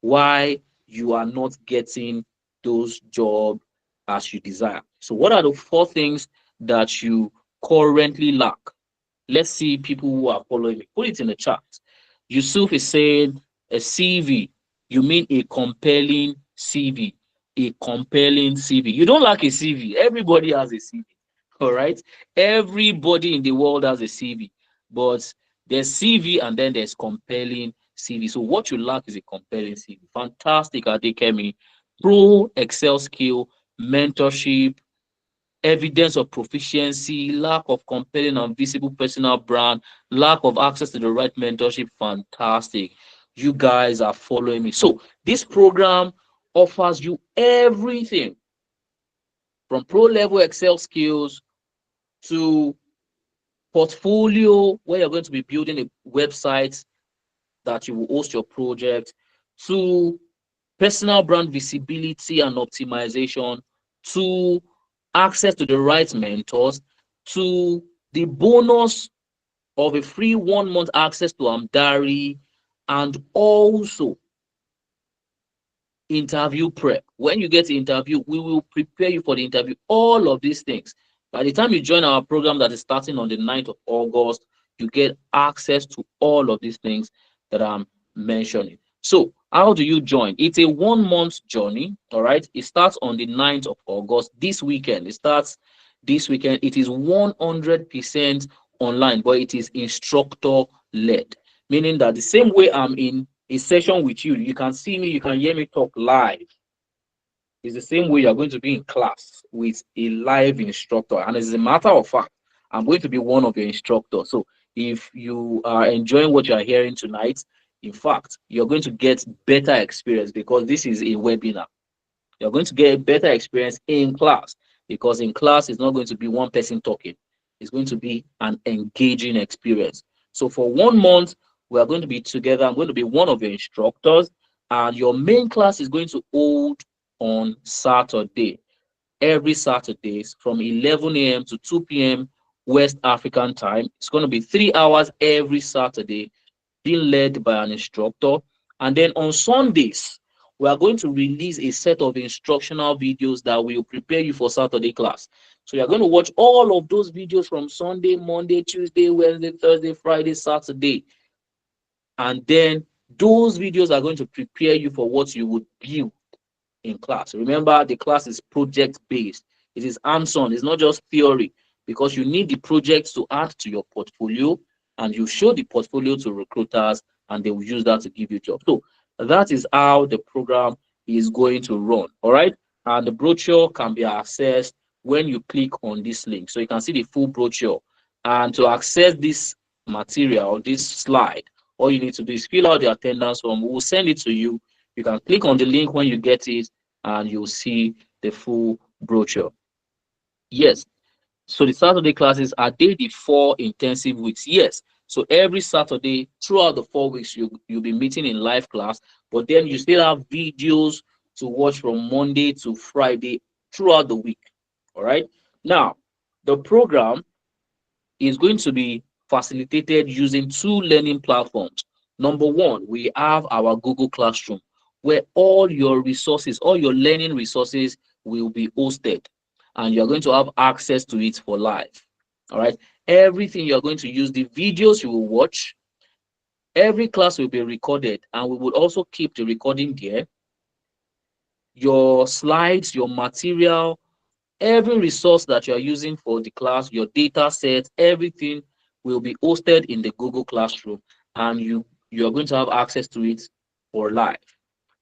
Why you are not getting those jobs as you desire. So, what are the 4 things that you currently lack? Let's see people who are following me. Put it in the chat. Yusuf is saying a CV. You mean a compelling CV? A compelling CV. You don't like a CV. Everybody has a CV. All right. Everybody in the world has a CV, but there's CV and then there's compelling CV. So what you lack is a compelling CV. Fantastic, Adekemi. Pro Excel skill, mentorship, evidence of proficiency, lack of compelling and visible personal brand, lack of access to the right mentorship. Fantastic. You guys are following me. So this program offers you everything from pro level Excel skills to portfolio, where you're going to be building a website that you will host your project, to personal brand visibility and optimization, to access to the right mentors, to the bonus of a free 1 month access to Amdari, and also interview prep. When you get the interview, we will prepare you for the interview. All of these things. By the time you join our program that is starting on the 9th of August, you get access to all of these things that I'm mentioning. So, how do you join? It's a 1 month journey. All right. It starts on the 9th of August this weekend. It starts this weekend. It is 100% online, but it is instructor led, meaning that the same way I'm in a session with you, you can see me, you can hear me talk live. It's the same way you're going to be in class with a live instructor. And as a matter of fact, I'm going to be one of your instructors. So if you are enjoying what you're hearing tonight, in fact, you're going to get better experience because this is a webinar. You're going to get a better experience in class because in class, it's not going to be one person talking. It's going to be an engaging experience. So for 1 month, we are going to be together. I'm going to be one of your instructors, and your main class is going to hold on Saturday, every Saturdays from 11 a.m. to 2 p.m. West African time. It's going to be 3 hours every Saturday, being led by an instructor. And then on Sundays, we are going to release a set of instructional videos that will prepare you for Saturday class. So you're going to watch all of those videos from Sunday, Monday, Tuesday, Wednesday, Thursday, Friday, Saturday. And then those videos are going to prepare you for what you would build in class. Remember, the class is project based. It is hands-on. It's not just theory because you need the projects to add to your portfolio, and you show the portfolio to recruiters and they will use that to give you jobs. So that is how the program is going to run. All right. And the brochure can be accessed when you click on this link. So you can see the full brochure. And to access this material, this slide, all you need to do is fill out the attendance form. We'll send it to you. You can click on the link when you get it and you'll see the full brochure. Yes. So the Saturday classes, are they the 4 intensive weeks? Yes. So every Saturday throughout the 4 weeks, you'll be meeting in live class, but then you still have videos to watch from Monday to Friday throughout the week. All right. Now, the program is going to be facilitated using 2 learning platforms. Number one, we have our Google Classroom, where all your resources, all your learning resources will be hosted, and you're going to have access to it for life. All right. Everything you're going to use, the videos you will watch, every class will be recorded, and we will also keep the recording there. Your slides, your material, every resource that you are using for the class, your data set, everything will be hosted in the Google Classroom, and you are going to have access to it for life.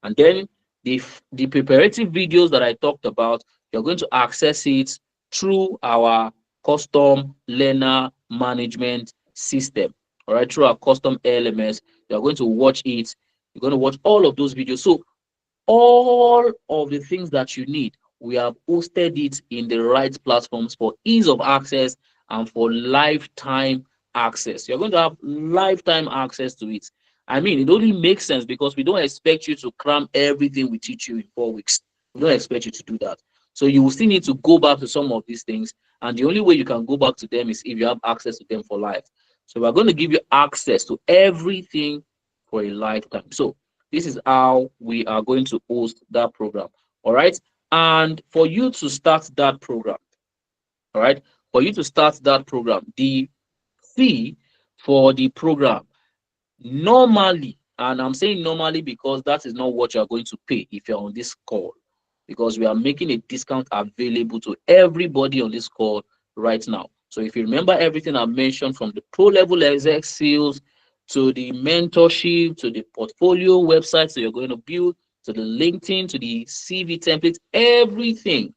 And then the preparative videos that I talked about, you're going to access it through our custom learner management system. All right, through our custom LMS, you're going to watch it. You're going to watch all of those videos. So all of the things that you need, we have hosted it in the right platforms for ease of access and for lifetime access. You're going to have lifetime access to it. I mean, it only makes sense because we don't expect you to cram everything we teach you in 4 weeks. We don't expect you to do that. So you will still need to go back to some of these things. And the only way you can go back to them is if you have access to them for life. So we're going to give you access to everything for a lifetime. So this is how we are going to host that program. All right. And for you to start that program, all right, for you to start that program, the fee for the program normally, and I'm saying normally because that is not what you're going to pay if you're on this call, because we are making a discount available to everybody on this call right now. So if you remember everything I mentioned, from the pro level exec sales to the mentorship to the portfolio websites that you're going to build, to the LinkedIn, to the CV templates, everything,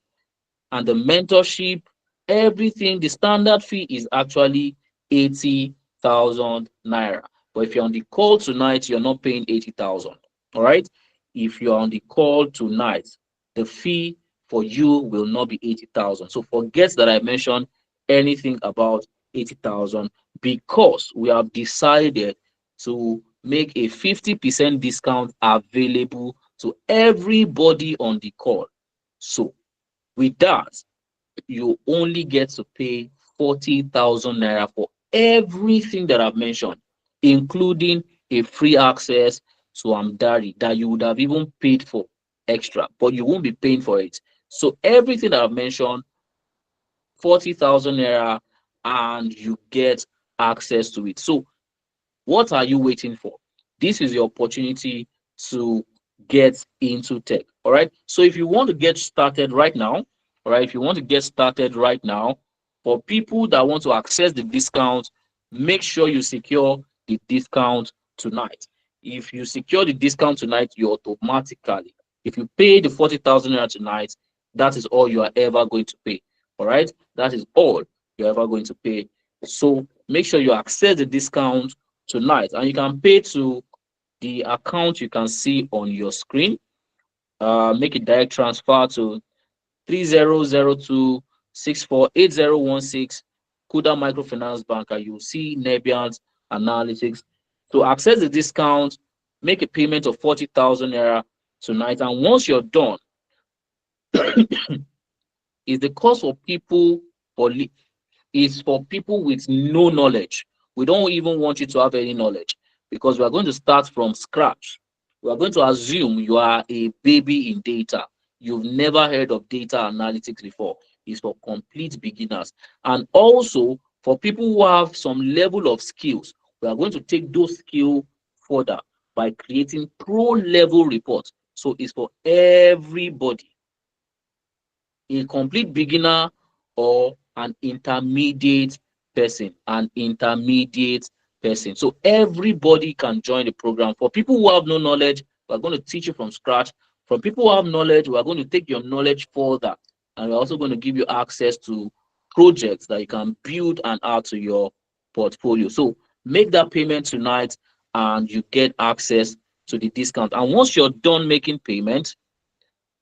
and the mentorship, everything, the standard fee is actually 80,000 naira. But if you're on the call tonight, you're not paying 80,000. All right. If you're on the call tonight, the fee for you will not be 80,000. So forget that I mentioned anything about 80,000, because we have decided to make a 50% discount available to everybody on the call. So with that, you only get to pay 40,000 naira for everything that I've mentioned, including a free access to Amdari that you would have even paid for extra, but you won't be paying for it. So everything that I've mentioned, 40,000 naira, and you get access to it. So what are you waiting for? This is your opportunity to get into tech. All right. So if you want to get started right now, all right, if you want to get started right now, for people that want to access the discount, make sure you secure the discount tonight. If you secure the discount tonight, you automatically, if you pay the 40,000 naira tonight, that is all you are ever going to pay. All right. That is all you're ever going to pay. So make sure you access the discount tonight, and you can pay to the account you can see on your screen. Make a direct transfer to 3002648016 Kuda Microfinance Bank, and you'll see Nebian's analytics. To access the discount, make a payment of 40,000 naira tonight, and once you're done, is the cost for people for is for people with no knowledge. We don't even want you to have any knowledge, because we are going to start from scratch. We are going to assume you are a baby in data. You've never heard of data analytics before. It's for complete beginners. And also for people who have some level of skills, we are going to take those skills further by creating pro level reports. So it's for everybody, a complete beginner or an intermediate person. So everybody can join the program. For people who have no knowledge, we're going to teach you from scratch. For people who have knowledge, we're going to take your knowledge further, and we're also going to give you access to projects that you can build and add to your portfolio. So make that payment tonight, and you get access to the discount. And once you're done making payment,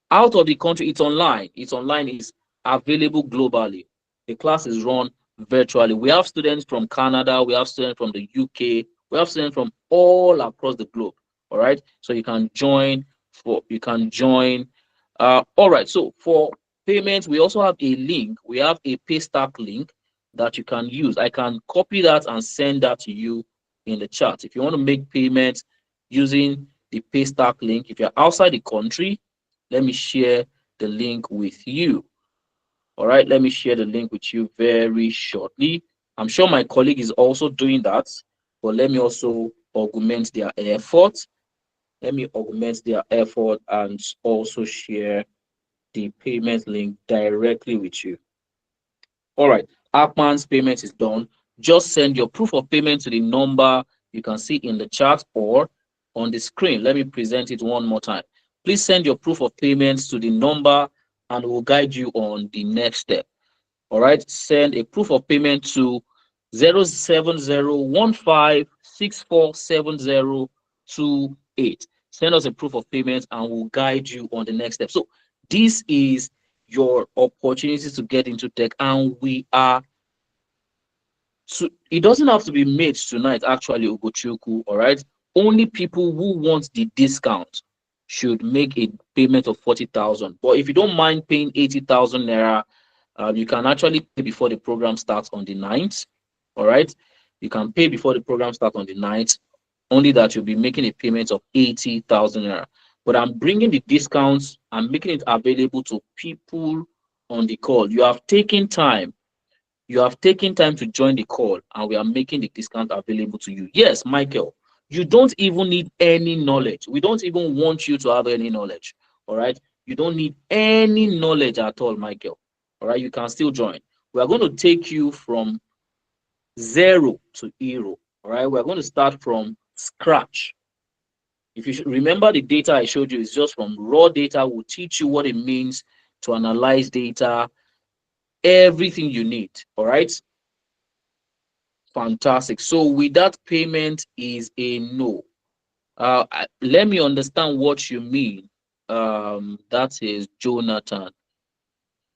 out of the country, it's online. It's online, is available globally. The class is run virtually. We have students from Canada, we have students from the UK, we have students from all across the globe. All right. So you can join. All right. So for payments, we also have a link. We have a Paystack link that you can use. I can copy that and send that to you in the chat. If you want to make payments using the Paystack link, if you're outside the country, let me share the link with you. All right, let me share the link with you very shortly. I'm sure my colleague is also doing that, but let me also augment their effort. Let me augment their effort and also share the payment link directly with you. All right, Akman's payment is done. Just send your proof of payment to the number you can see in the chat or on the screen. Let me present it one more time. Please send your proof of payments to the number and we'll guide you on the next step. All right, send a proof of payment to 07015647028. Send us a proof of payment and we'll guide you on the next step. So this is your opportunity to get into tech, and we are so it doesn't have to be made tonight, actually, Ugochukwu. All right. Only people who want the discount should make a payment of 40,000. But if you don't mind paying 80,000 naira, you can actually pay before the program starts on the 9th. All right. You can pay before the program starts on the 9th, only that you'll be making a payment of 80,000 naira. But I'm bringing the discounts, I'm making it available to people on the call. You have taken time to join the call, and we are making the discount available to you. Yes, Michael, you don't even need any knowledge. We don't even want you to have any knowledge. All right. You don't need any knowledge at all, Michael. All right. You can still join. We are going to take you from zero to hero. All right. We're going to start from scratch. If you remember, the data I showed you is just from raw data. We'll teach you what it means to analyze data, everything you need. All right. Fantastic. So with that, payment is a no. Let me understand what you mean. That is Jonathan.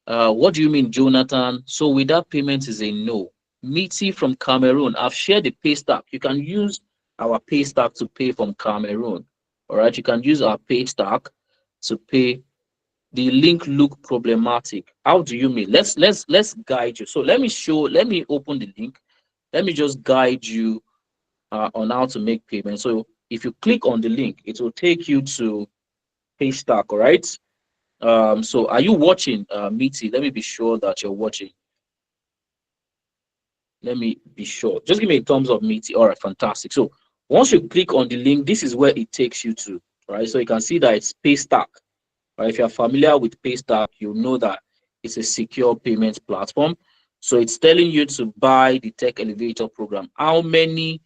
What do you mean, Jonathan? So with that, payment is a no. Mitzi from Cameroon. I've shared the pay stack. You can use our pay stack to pay from Cameroon. All right. You can use our pay stack to pay. The link look problematic. How do you mean? Let's guide you. So let me open the link. Let me just guide you on how to make payment. So if you click on the link, it will take you to Paystack, all right? So are you watching, Meaty? Let me be sure that you're watching. Let me be sure. Just give me a thumbs up, Meaty. All right, fantastic. So once you click on the link, this is where it takes you to, right? So you can see that it's Paystack. Right? If you're familiar with Paystack, you know that it's a secure payments platform. So it's telling you to buy the Tech Elevator program. How many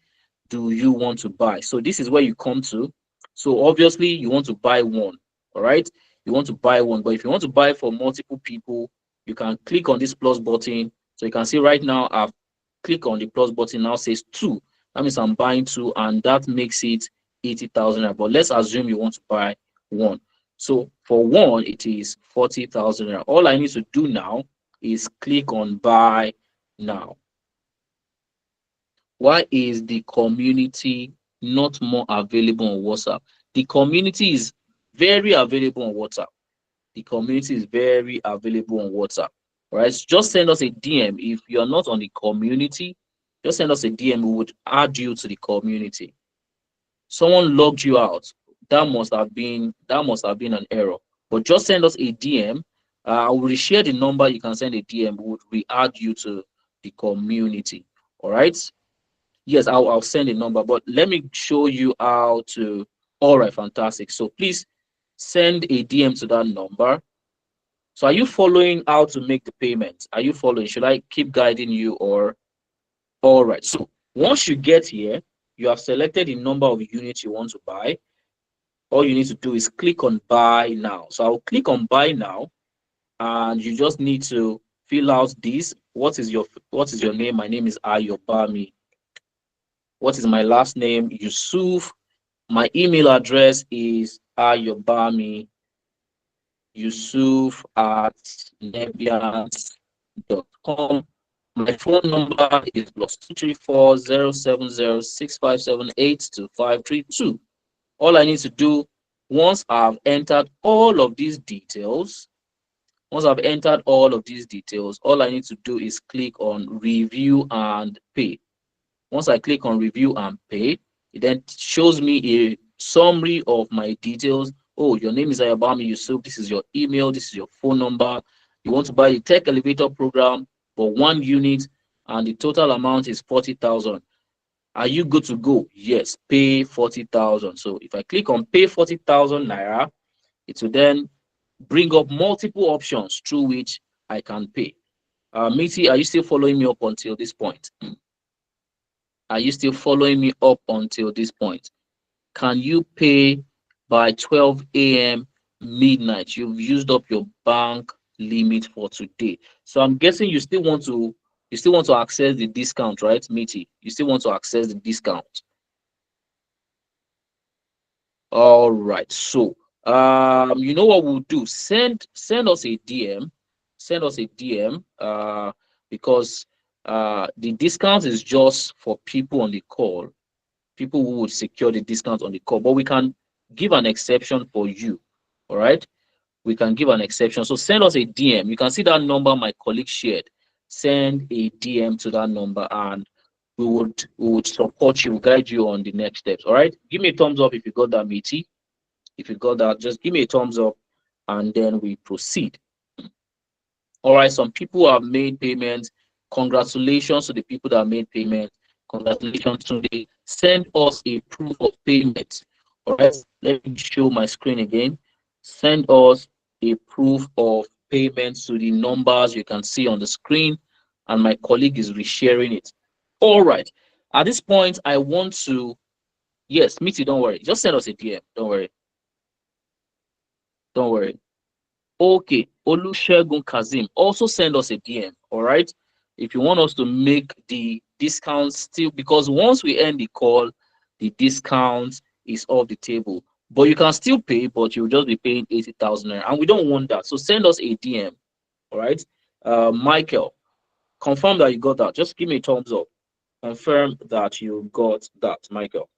do you want to buy? So this is where you come to. So obviously you want to buy one. All right. You want to buy one, but if you want to buy for multiple people, you can click on this plus button. So you can see right now I've clicked on the plus button, now says two. That means I'm buying two, and that makes it 80,000. But let's assume you want to buy one. So for one, it is 40,000. All I need to do now is click on buy now. Why is the community not more available on WhatsApp? The community is very available on WhatsApp. The community is very available on WhatsApp. All right. So just send us a DM. If you're not on the community, just send us a DM. We would add you to the community. Someone logged you out. That must have been an error. But just send us a DM. I will share the number. You can send a DM. We would re-add you to the community. All right. Yes, I'll send a number, but let me show you how to. All right, fantastic. So please send a DM to that number. So are you following how to make the payment? Are you following? Should I keep guiding you or? All right. So once you get here, you have selected the number of units you want to buy. All you need to do is click on buy now. So I'll click on buy now, and you just need to fill out this. What is your name? My name is Ayobami. What is my last name? Yusuf. My email address is ayobami yusuf at nebians.com. My phone number is +234 070 6578252. All I need to do, once I've entered all of these details, all I need to do is click on review and pay. Once I click on review and pay, it then shows me a summary of my details. Oh, your name is Ayabami Yusuf. This is your email. This is your phone number. You want to buy the tech elevator program for 1 unit, and the total amount is 40,000. Are you good to go? Yes, pay 40,000. So if I click on pay 40,000 naira, it will then bring up multiple options through which I can pay. Mitty, are you still following me up until this point? Are you still following me up until this point? Can you pay by 12 a.m. midnight? You've used up your bank limit for today. So I'm guessing you still want to access the discount, right, Mitty? You still want to access the discount. All right. So you know what we'll do? Send us a DM. Send us a DM. Because the discount is just for people on the call, people who would secure the discount on the call, but we can give an exception for you. All right. We can give an exception. So send us a DM. You can see that number my colleague shared. Send a DM to that number, and we would support you, guide you on the next steps. All right. Give me a thumbs up if you got that, meaty. If you got that, just give me a thumbs up, and then we proceed. All right, some people have made payments. Congratulations to the people that made payment. Congratulations to the send us a proof of payment. All right, let me show my screen again. Send us a proof of payment to the numbers you can see on the screen, and my colleague is resharing it. All right, at this point, I want to, yes, Mitty, don't worry. Just send us a DM. Don't worry. Don't worry. Okay, Olusegun Kazim, also send us a DM, all right? If you want us to make the discount still, because once we end the call, the discount is off the table. But you can still pay, but you'll just be paying 80,000 naira, and we don't want that. So send us a DM, all right? Michael, confirm that you got that. Just give me a thumbs up. Confirm that you got that, Michael.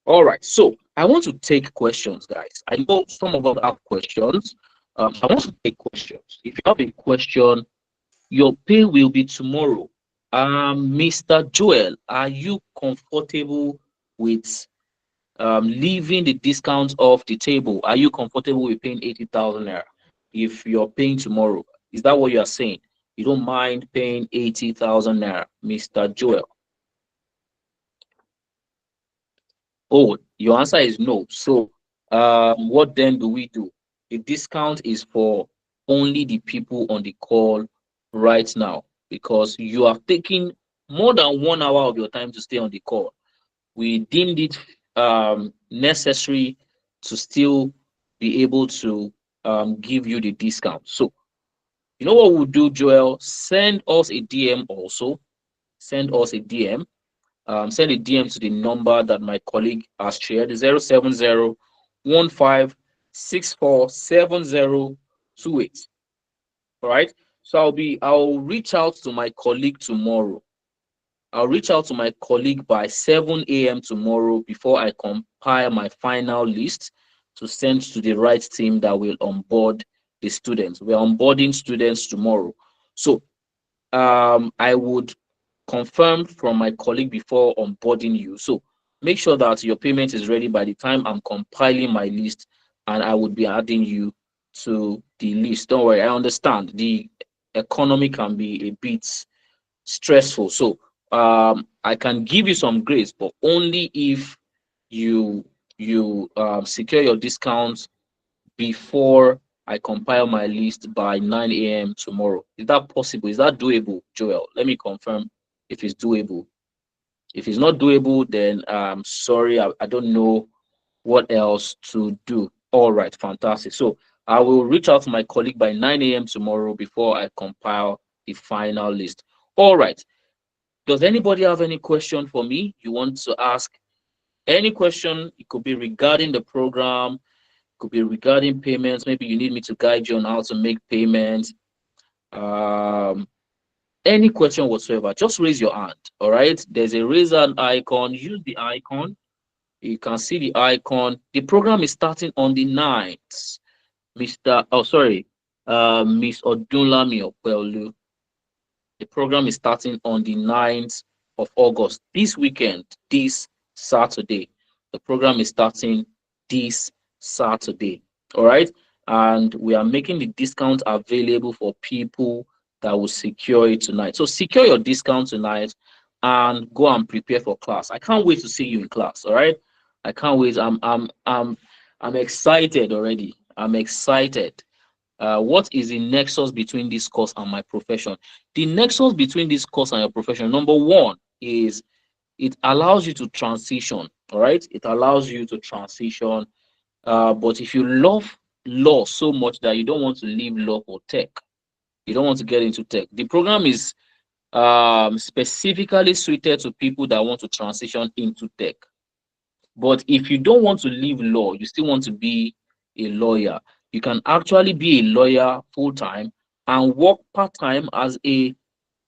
All right, so I want to take questions, guys. I know some of us have questions. I want to take questions. If you have a question, your pay will be tomorrow. Mr. Joel, are you comfortable with leaving the discount off the table? Are you comfortable with paying 80,000 naira if you're paying tomorrow? Is that what you are saying? You don't mind paying 80,000 naira, Mr. Joel? Oh, your answer is no. So, what then do we do? The discount is for only the people on the call right now, because you are taking more than 1 hour of your time to stay on the call. We deemed it necessary to still be able to give you the discount. So, you know what we'll do, Joel? Send us a DM also. Send us a DM. Send a DM to the number that my colleague has shared, 07015647028. All right. So I'll reach out to my colleague tomorrow. I'll reach out to my colleague by 7 a.m. tomorrow before I compile my final list to send to the right team that will onboard the students. We're onboarding students tomorrow. So I would confirm from my colleague before onboarding you. So make sure that your payment is ready by the time I'm compiling my list, and I would be adding you to the list. Don't worry, I understand the economy can be a bit stressful. So I can give you some grace, but only if you secure your discounts before I compile my list by 9 a.m. tomorrow. Is that possible? Is that doable, Joel? Let me confirm if it's doable. If it's not doable, then sorry, I don't know what else to do. All right, fantastic. So I will reach out to my colleague by 9 a.m. tomorrow before I compile the final list. All right. Does anybody have any question for me? You want to ask any question? It could be regarding the program, could be regarding payments. Maybe you need me to guide you on how to make payments. Um, any question whatsoever, just raise your hand. All right. There's a raise hand icon. Use the icon. You can see the icon. The program is starting on the 9th. Mr. Oh, sorry. Miss Odunlami Opelu. The program is starting on the 9th of August, this weekend, this Saturday. The program is starting this Saturday. All right. And we are making the discount available for people that will secure it tonight. So secure your discount tonight and go and prepare for class. I can't wait to see you in class. All right. I can't wait. I'm excited already. I'm excited. What is the nexus between this course and my profession? The nexus between this course and your profession, number one, is it allows you to transition. All right, it allows you to transition. But if you love law so much that you don't want to leave law for tech, you don't want to get into tech, the program is specifically suited to people that want to transition into tech. But if you don't want to leave law, you still want to be a lawyer, you can actually be a lawyer full time and work part time as a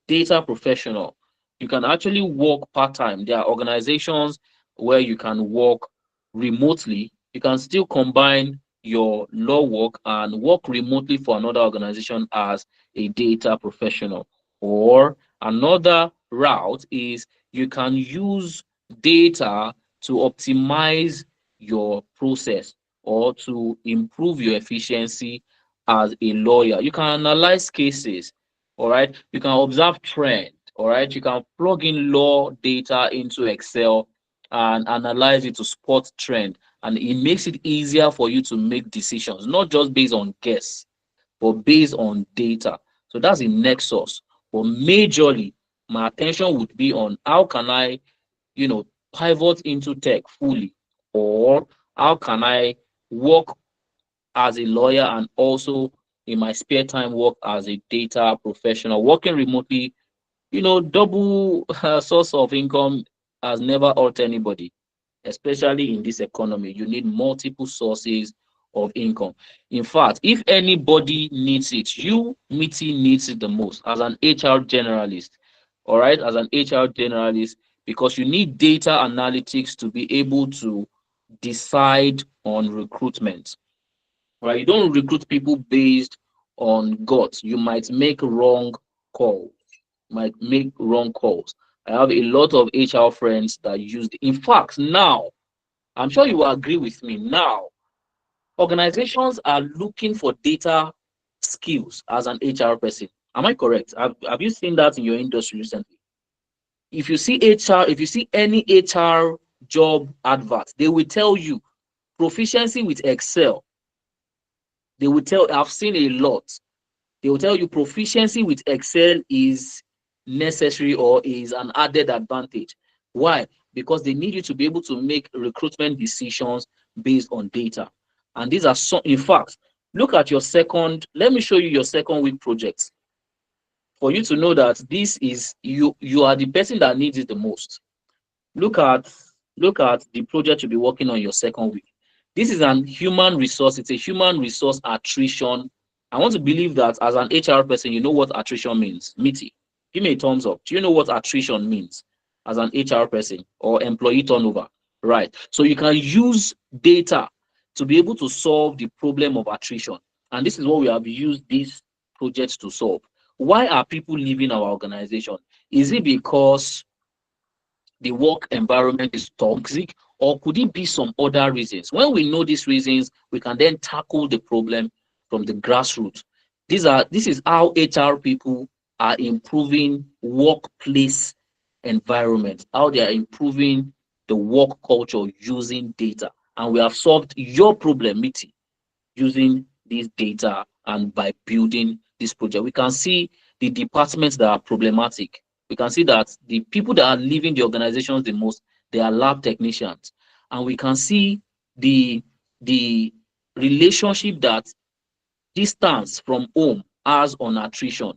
data professional. You can actually work part time. There are organizations where you can work remotely. You can still combine your law work and work remotely for another organization as a data professional. Or another route is you can use data to optimize your process or to improve your efficiency as a lawyer. You can analyze cases, all right? You can observe trend, all right? You can plug in law data into Excel and analyze it to spot trend. And it makes it easier for you to make decisions, not just based on guess, but based on data. So that's the nexus. But majorly, my attention would be on how can I, pivot into tech fully, or how can I work as a lawyer and also in my spare time work as a data professional. Working remotely, double source of income has never hurt anybody, especially in this economy. You need multiple sources of income. In fact, if anybody needs it, you, Mitty, needs it the most as an HR generalist. All right, as an HR generalist, because you need data analytics to be able to decide on recruitment. Right? You don't recruit people based on guts. You might make wrong calls. Might make wrong calls. I have a lot of HR friends that use it. In fact, now, I'm sure you will agree with me. Now, organizations are looking for data skills as an HR person. Am I correct? Have you seen that in your industry recently? If you see HR, if you see any HR job advert, they will tell you proficiency with Excel. They will tell, I've seen a lot. They will tell you proficiency with Excel is necessary or is an added advantage. Why? Because they need you to be able to make recruitment decisions based on data. And these are some, in fact, look at your second, let me show you your second week project for you to know that this is you are the person that needs it the most. Look at the project you'll be working on your second week. This is an human resource. It's a human resource attrition. I want to believe that as an HR person, you know what attrition means. Mitty, give me a thumbs up. Do you know what attrition means as an HR person or employee turnover? Right. So you can use data to be able to solve the problem of attrition. And this is what we have used these projects to solve. Why are people leaving our organization? Is it because the work environment is toxic, or could it be some other reasons? When we know these reasons, we can then tackle the problem from the grassroots. This is how HR people are improving workplace environment, how they are improving the work culture using data. And we have solved your problem, Mitty, using this data and by building this project. We can see the departments that are problematic. We can see that the people that are leaving the organizations the most, they are lab technicians. And we can see the relationship that distance from home has on attrition.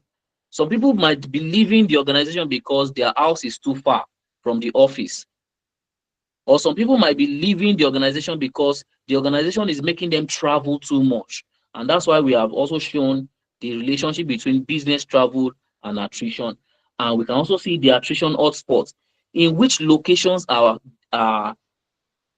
Some people might be leaving the organization because their house is too far from the office, or some people might be leaving the organization because the organization is making them travel too much. And that's why we have also shown the relationship between business travel and attrition. And we can also see the attrition hotspots. In which locations are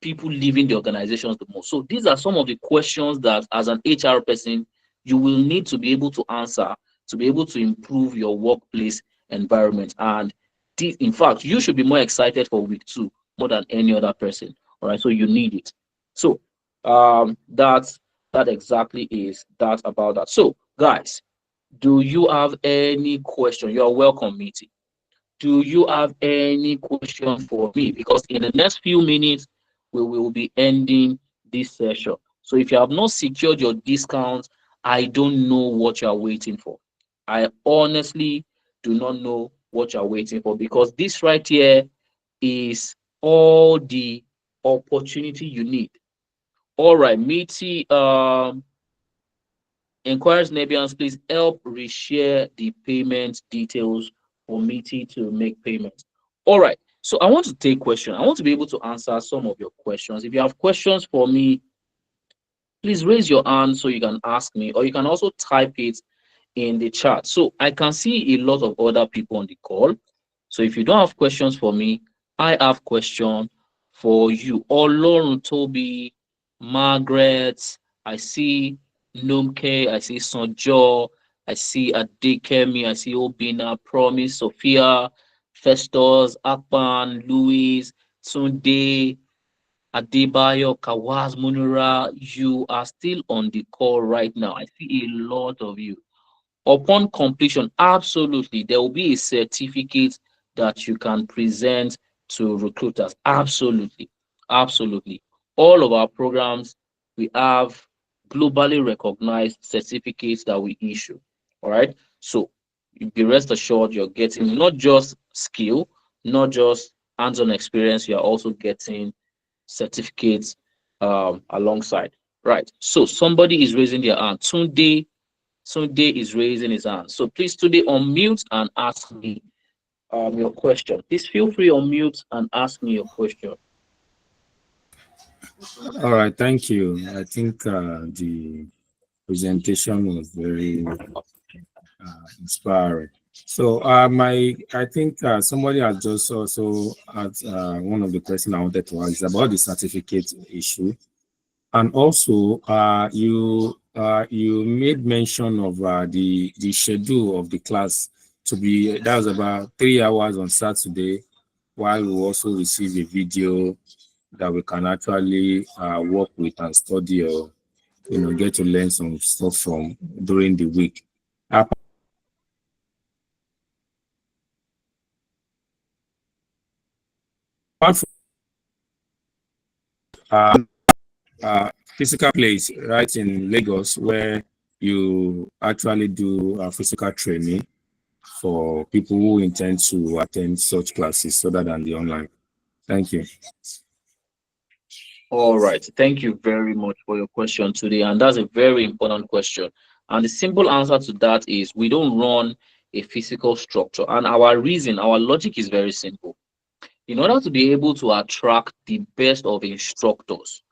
people leaving the organizations the most? So these are some of the questions that as an HR person you will need to be able to answer to be able to improve your workplace environment. And in fact, you should be more excited for week 2 more than any other person. All right, so you need it. So that exactly is that about that. So guys, do you have any question? You are welcome, meeting. Do you have any question for me? Because in the next few minutes, we will be ending this session. So if you have not secured your discounts, I don't know what you are waiting for. I honestly do not know what you are waiting for, because this right here is all the opportunity you need. All right, Meaty, inquires Nebians, please help reshare the payment details for Meaty to make payments. All right. So I want to take questions. I want to be able to answer some of your questions. If you have questions for me, please raise your hand so you can ask me, or you can also type it in the chat. So I can see a lot of other people on the call. So if you don't have questions for me, I have question for you. Olorun Toby, Margaret, I see Numke, I see Sonjo, I see Adekemi, I see Obina, Promise, Sophia, Festus, Akpan, Louis, Sunday, Adebayo, Kawaz, Munira. You are still on the call right now. I see a lot of you. Upon completion, absolutely, there will be a certificate that you can present to recruiters. Absolutely. Absolutely. All of our programs, we have globally recognized certificates that we issue. All right. So you be rest assured you're getting not just skill, not just hands-on experience, you're also getting certificates alongside. Right. So somebody is raising their hand. Sunday is raising his hand. So please today unmute and ask me your question. Please feel free unmute and ask me your question. All right, thank you. I think the presentation was very inspiring. So, I think somebody has just also had one of the questions I wanted to ask is about the certificate issue, and also you made mention of the schedule of the class to be that was about 3 hours on Saturday, while we also receive a video that we can actually work with and study or get to learn some stuff from during the week. Apart from physical place right in Lagos where you actually do physical training for people who intend to attend such classes other than the online. Thank you. All right. Thank you very much for your question today. And that's a very important question. And the simple answer to that is we don't run a physical structure. And our reason, our logic is very simple. In order to be able to attract the best of instructors,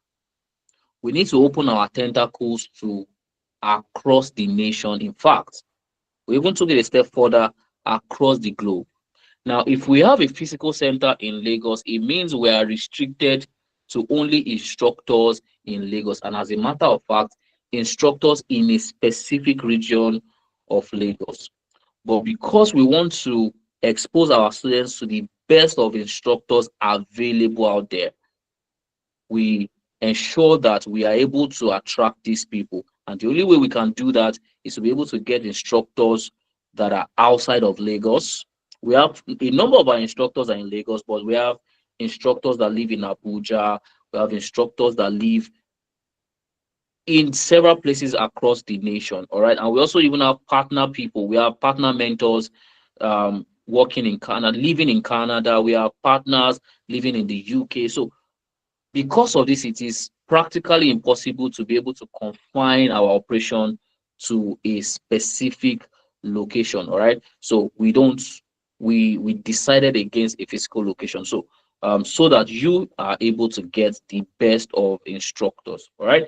we need to open our tentacles to across the nation. In fact, we even took it a step further across the globe. Now, if we have a physical center in Lagos, it means we are restricted to only instructors in Lagos. And as a matter of fact, instructors in a specific region of Lagos. But because we want to expose our students to the best of instructors available out there, we ensure that we are able to attract these people. And the only way we can do that is to be able to get instructors that are outside of Lagos. We have a number of our instructors are in Lagos, but we have instructors that live in Abuja. We have instructors that live in several places across the nation. All right. And we also even have partner people. We have partner mentors working in Canada, living in Canada. We have partners living in the UK. So because of this, it is practically impossible to be able to confine our operation to a specific location. All right. So we don't we decided against a physical location. So so that you are able to get the best of instructors. All right.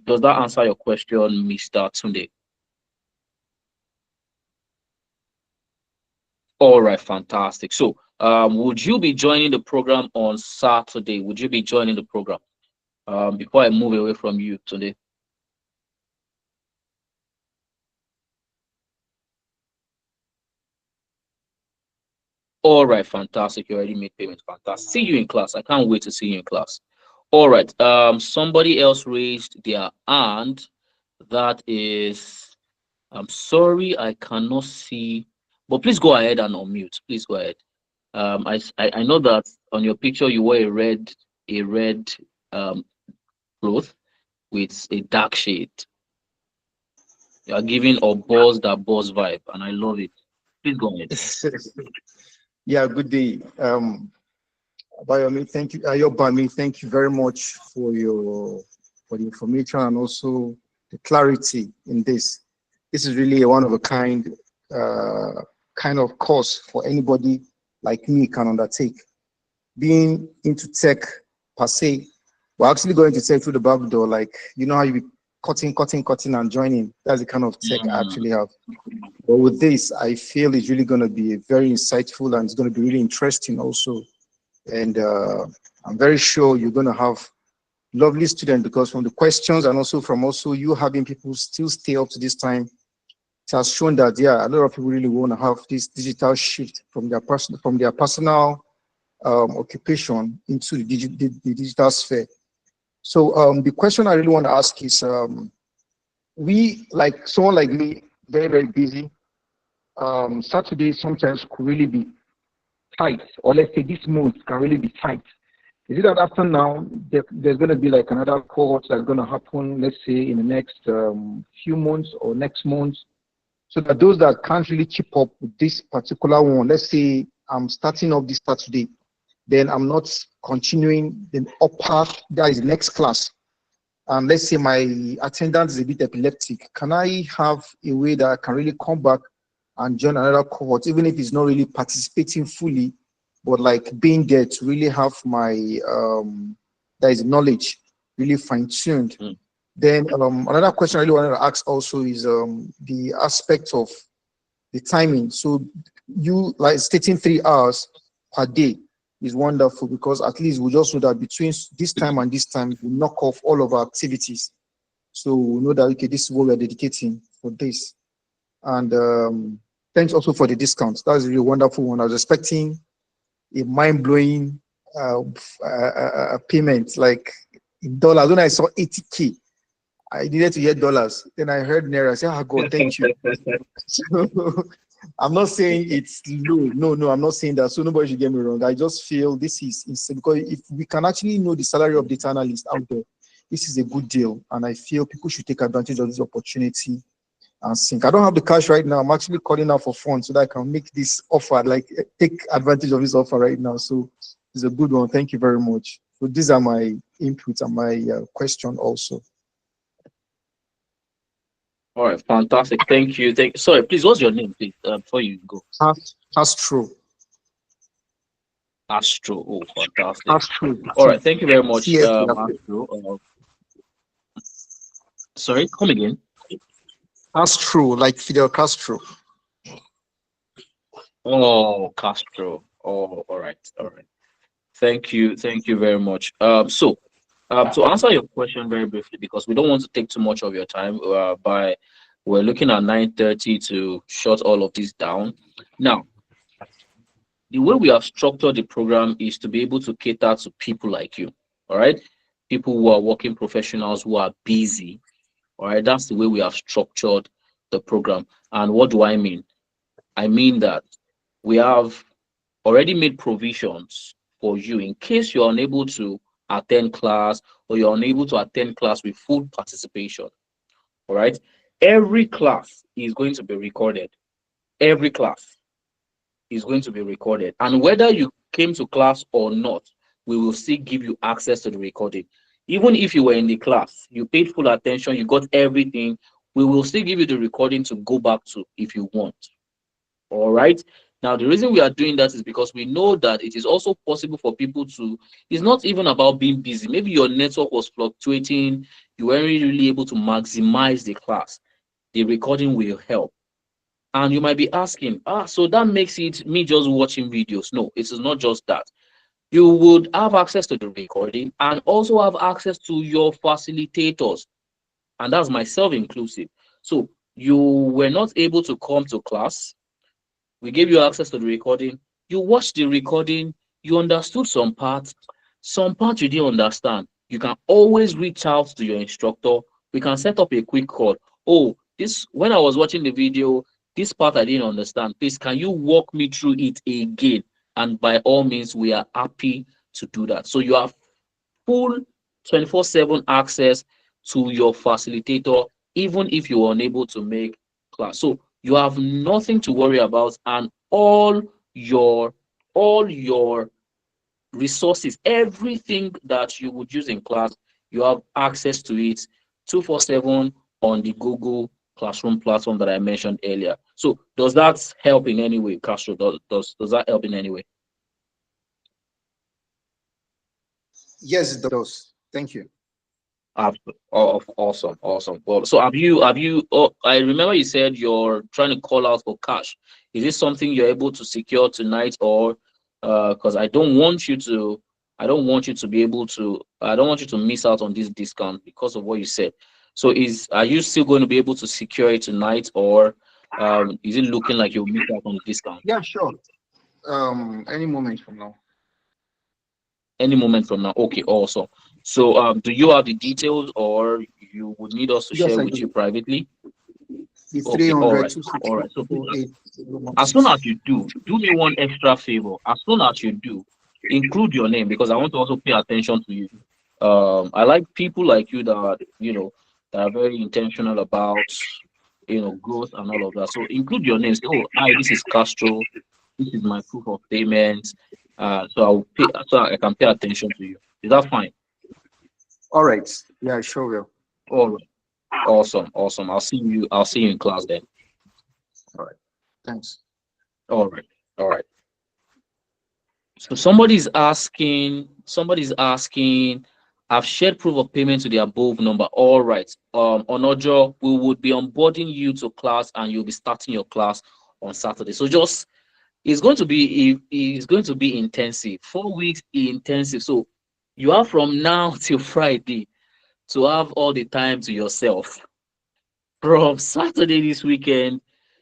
Does that answer your question, Mr. Tunde? All right, fantastic. So would you be joining the program on Saturday? Would you be joining the program? Before I move away from you today. All right, fantastic. You already made payment. Fantastic. See you in class. I can't wait to see you in class. All right. Somebody else raised their hand. That is, I'm sorry, I cannot see. But please go ahead and unmute. Please go ahead. I know that on your picture you wear a red um cloth with a dark shade. You are giving a buzz vibe, and I love it. Please go ahead. Yeah, good day. Bayomi, thank you. Yobami, thank you very much for the information and also the clarity in this. This is really a one of a uh, kind of course for anybody like me can undertake. Being into tech per se, we're actually going to tech through the back door. Like you know how you be cutting, and joining. That's the kind of tech I Mm, actually have. But with this, I feel it's really going to be very insightful and it's going to be really interesting also. And I'm very sure you're going to have lovely students because from the questions and also from also you having people still stay up to this time, it has shown that yeah, a lot of people really want to have this digital shift from their personal occupation into the digital sphere. So the question I really want to ask is, we like someone like me, very busy. Saturday sometimes could really be tight, or let's say this month can really be tight. Is it that after now there's going to be like another cohort that's going to happen, let's say in the next few months or next month, so that those that can't really keep up with this particular one, let's say I'm starting up this Saturday, then I'm not continuing the upper, that is next class. And let's say my attendance is a bit epileptic, can I have a way that I can really come back and join another cohort, even if it's not really participating fully, but like being there to really have my that is knowledge really fine-tuned. mm. Then another question I really wanted to ask also is the aspect of the timing. So you like stating 3 hours per day is wonderful because at least we just know that between this time and this time we knock off all of our activities. So we know that okay, this is what we're dedicating for this. And thanks also for the discounts. That's a really wonderful one. I was expecting a mind-blowing payment like in dollars. When I saw 80K, I needed to hear dollars. Then I heard naira. I said, "Ah, God, thank you." So I'm not saying it's low. No, no, I'm not saying that. So nobody should get me wrong. I just feel this is insane because if we can actually know the salary of data analyst out there, this is a good deal. And I feel people should take advantage of this opportunity and sink. I don't have the cash right now. I'm actually calling out for funds so that I can make this offer, like take advantage of this offer right now. So it's a good one. Thank you very much. So these are my inputs and my question also. All right, fantastic. Thank you. Sorry, please, what's your name, please, before you go? That's true. Astro. Oh, fantastic. That's true. All right, thank you very much, CS. Astro. Sorry, come again. That's true. Like Fidel Castro. Oh, Castro. Oh, all right, all right. Thank you very much. To answer your question very briefly, because we don't want to take too much of your time, we're looking at 9:30 to shut all of this down. Now, the way we have structured the program is to be able to cater to people like you. All right, people who are working professionals who are busy. All right, that's the way we have structured the program. And what do I mean? I mean that we have already made provisions for you in case you're unable to attend class or you're unable to attend class with full participation. All right. Every class is going to be recorded. Every class is going to be recorded. And whether you came to class or not, we will still give you access to the recording. Even if you were in the class, you paid full attention, you got everything, we will still give you the recording to go back to if you want. All right. Now, the reason we are doing that is because we know that it is also possible for people to, it's not even about being busy. Maybe your network was fluctuating, you weren't really able to maximize the class. The recording will help. And you might be asking, so that makes it me just watching videos. No, it is not just that. You would have access to the recording and also have access to your facilitators. And that's myself inclusive. So you were not able to come to class, we gave you access to the recording. You watched the recording, you understood some parts you didn't understand. You can always reach out to your instructor. We can set up a quick call. Oh, this when I was watching the video, this part I didn't understand. Please, can you walk me through it again? And by all means, we are happy to do that. So you have full 24/7 access to your facilitator, even if you are unable to make class. So you have nothing to worry about, and your all your resources, everything that you would use in class, you have access to it 247 on the Google Classroom platform that I mentioned earlier. So does that help in any way, Castro? Does that help in any way? Yes, it does. Thank you. Oh, awesome, awesome. Well, so have you? Oh, I remember you said you're trying to call out for cash. Is this something you're able to secure tonight, or because I don't want you to be able to, I don't want you to miss out on this discount because of what you said. So are you still going to be able to secure it tonight, or is it looking like you'll miss out on the discount Yeah, sure. Any moment from now. any moment from now? Okay, awesome. So do you have the details, or you would need us to share Yes, I with you do. privately? The Okay, all right, all 300, right. So please, 260, as soon as you do me one extra favor. As soon as you do, include your name because I want to also pay attention to you. I like people like you that are, that are very intentional about, growth and all of that. So include your name. Say, oh, hi, this is Castro. This is my proof of payment. So I'll pay, so I can pay attention to you. Is that fine? All right. Yeah, I sure will. All right. Awesome, awesome. I'll see you in class then. All right. Thanks. All right. All right. So somebody's asking, I've shared proof of payment to the above number. All right. Onojo, we would be onboarding you to class and you'll be starting your class on Saturday. So just it's going to be intensive. 4 weeks intensive. So you have from now till Friday to have all the time to yourself. From Saturday this weekend,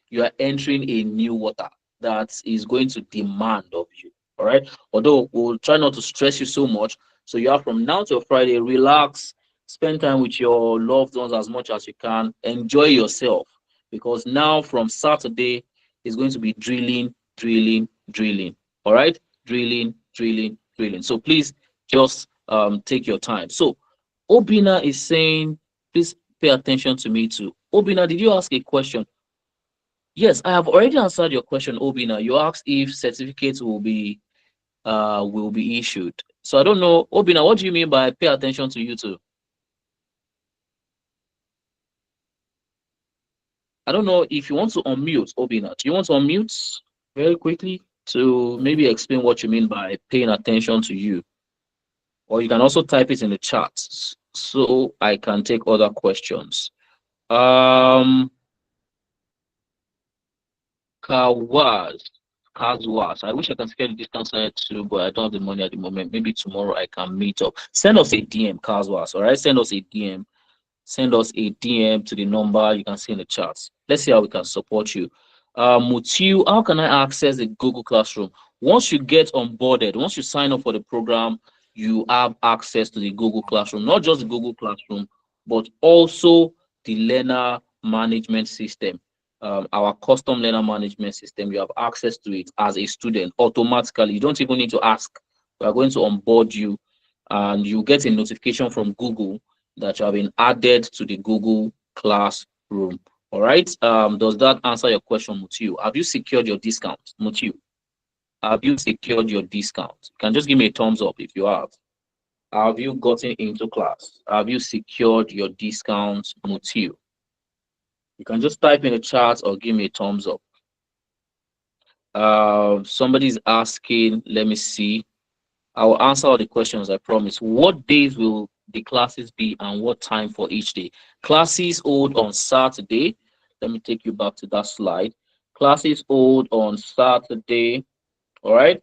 you are entering a new water that is going to demand of you. All right. Although we'll try not to stress you so much. So you have from now till Friday, relax, spend time with your loved ones as much as you can, enjoy yourself. Because now from Saturday is going to be drilling, drilling, drilling. All right. Drilling, drilling, drilling. So please just take your time. So Obina is saying, please pay attention to me too. Obina, did you ask a question? Yes, I have already answered your question, Obina. You asked if certificates will be issued. So I don't know, Obina, what do you mean by pay attention to you too? I don't know if you want to unmute, Obina. Do you want to unmute very quickly to maybe explain what you mean by paying attention to you? Or you can also type it in the chat so I can take other questions. Um Kawaz. Kazwas. I wish I can scale the distance side too, but I don't have the money at the moment. Maybe tomorrow I can meet up. Send us a DM, Kazwas. All right, send us a DM. Send us a DM to the number you can see in the chat. Let's see how we can support you. Mutiu, how can I access the Google Classroom? Once you get onboarded, once you sign up for the program, you have access to the Google Classroom. Not just the Google Classroom, but also the learner management system. Our custom learner management system. You have access to it as a student automatically. You don't even need to ask. We are going to onboard you, and you get a notification from Google that you have been added to the Google Classroom. All right. Does that answer your question, Mutiu? Have you secured your discount, Mutiu? Have you secured your discount? You can just give me a thumbs up if you have. Have you gotten into class? Have you secured your discount, Mutiu? You can just type in the chat or give me a thumbs up. Somebody's asking, let me see. I will answer all the questions, I promise. What days will the classes be and what time for each day? Classes hold on Saturday. Let me take you back to that slide. Classes hold on Saturday. All right.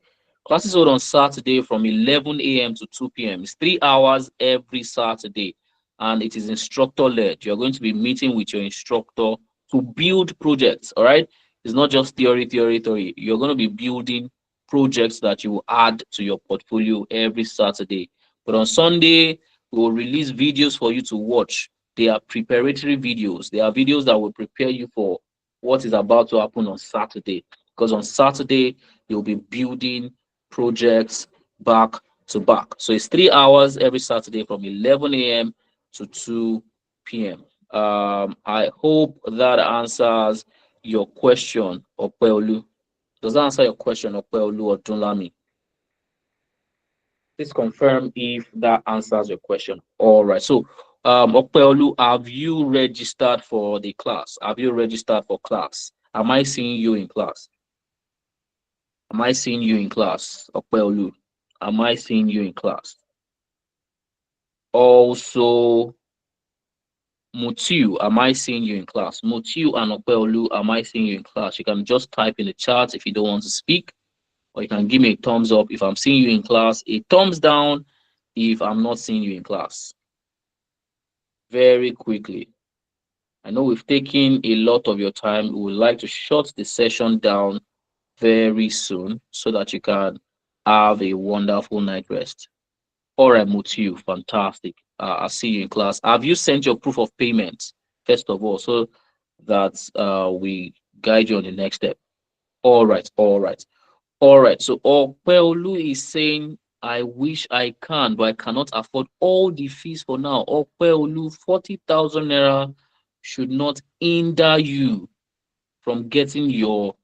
Classes hold on Saturday from 11 a.m. to 2 p.m. It's 3 hours every Saturday, and it is instructor led. You're going to be meeting with your instructor to build projects. All right. It's not just theory, theory, theory. You're going to be building projects that you will add to your portfolio every Saturday. But on Sunday, we will release videos for you to watch. They are preparatory videos. They are videos that will prepare you for what is about to happen on Saturday. Because on Saturday, you'll be building projects back to back. So it's 3 hours every Saturday from 11 a.m. to 2 p.m. I hope that answers your question, Opeolu. Does that answer your question, Opeolu or Dunlami? Please confirm if that answers your question. All right. So, Opeolu, have you registered for the class? Have you registered for class? Am I seeing you in class? Am I seeing you in class, Opeolu? Am I seeing you in class? Also, Mutiu, am I seeing you in class? Mutiu and Opeolu, am I seeing you in class? You can just type in the chat if you don't want to speak, or you can give me a thumbs up if I'm seeing you in class, a thumbs down if I'm not seeing you in class. Very quickly. I know we've taken a lot of your time. We would like to shut the session down very soon so that you can have a wonderful night rest. All right, Mutiu, fantastic. I'll see you in class. Have you sent your proof of payment, first of all, so that we guide you on the next step? All right, all right. All right, so Opeolu is saying, I wish I can, but I cannot afford all the fees for now. Opeolu, 40,000 naira should not hinder you from getting your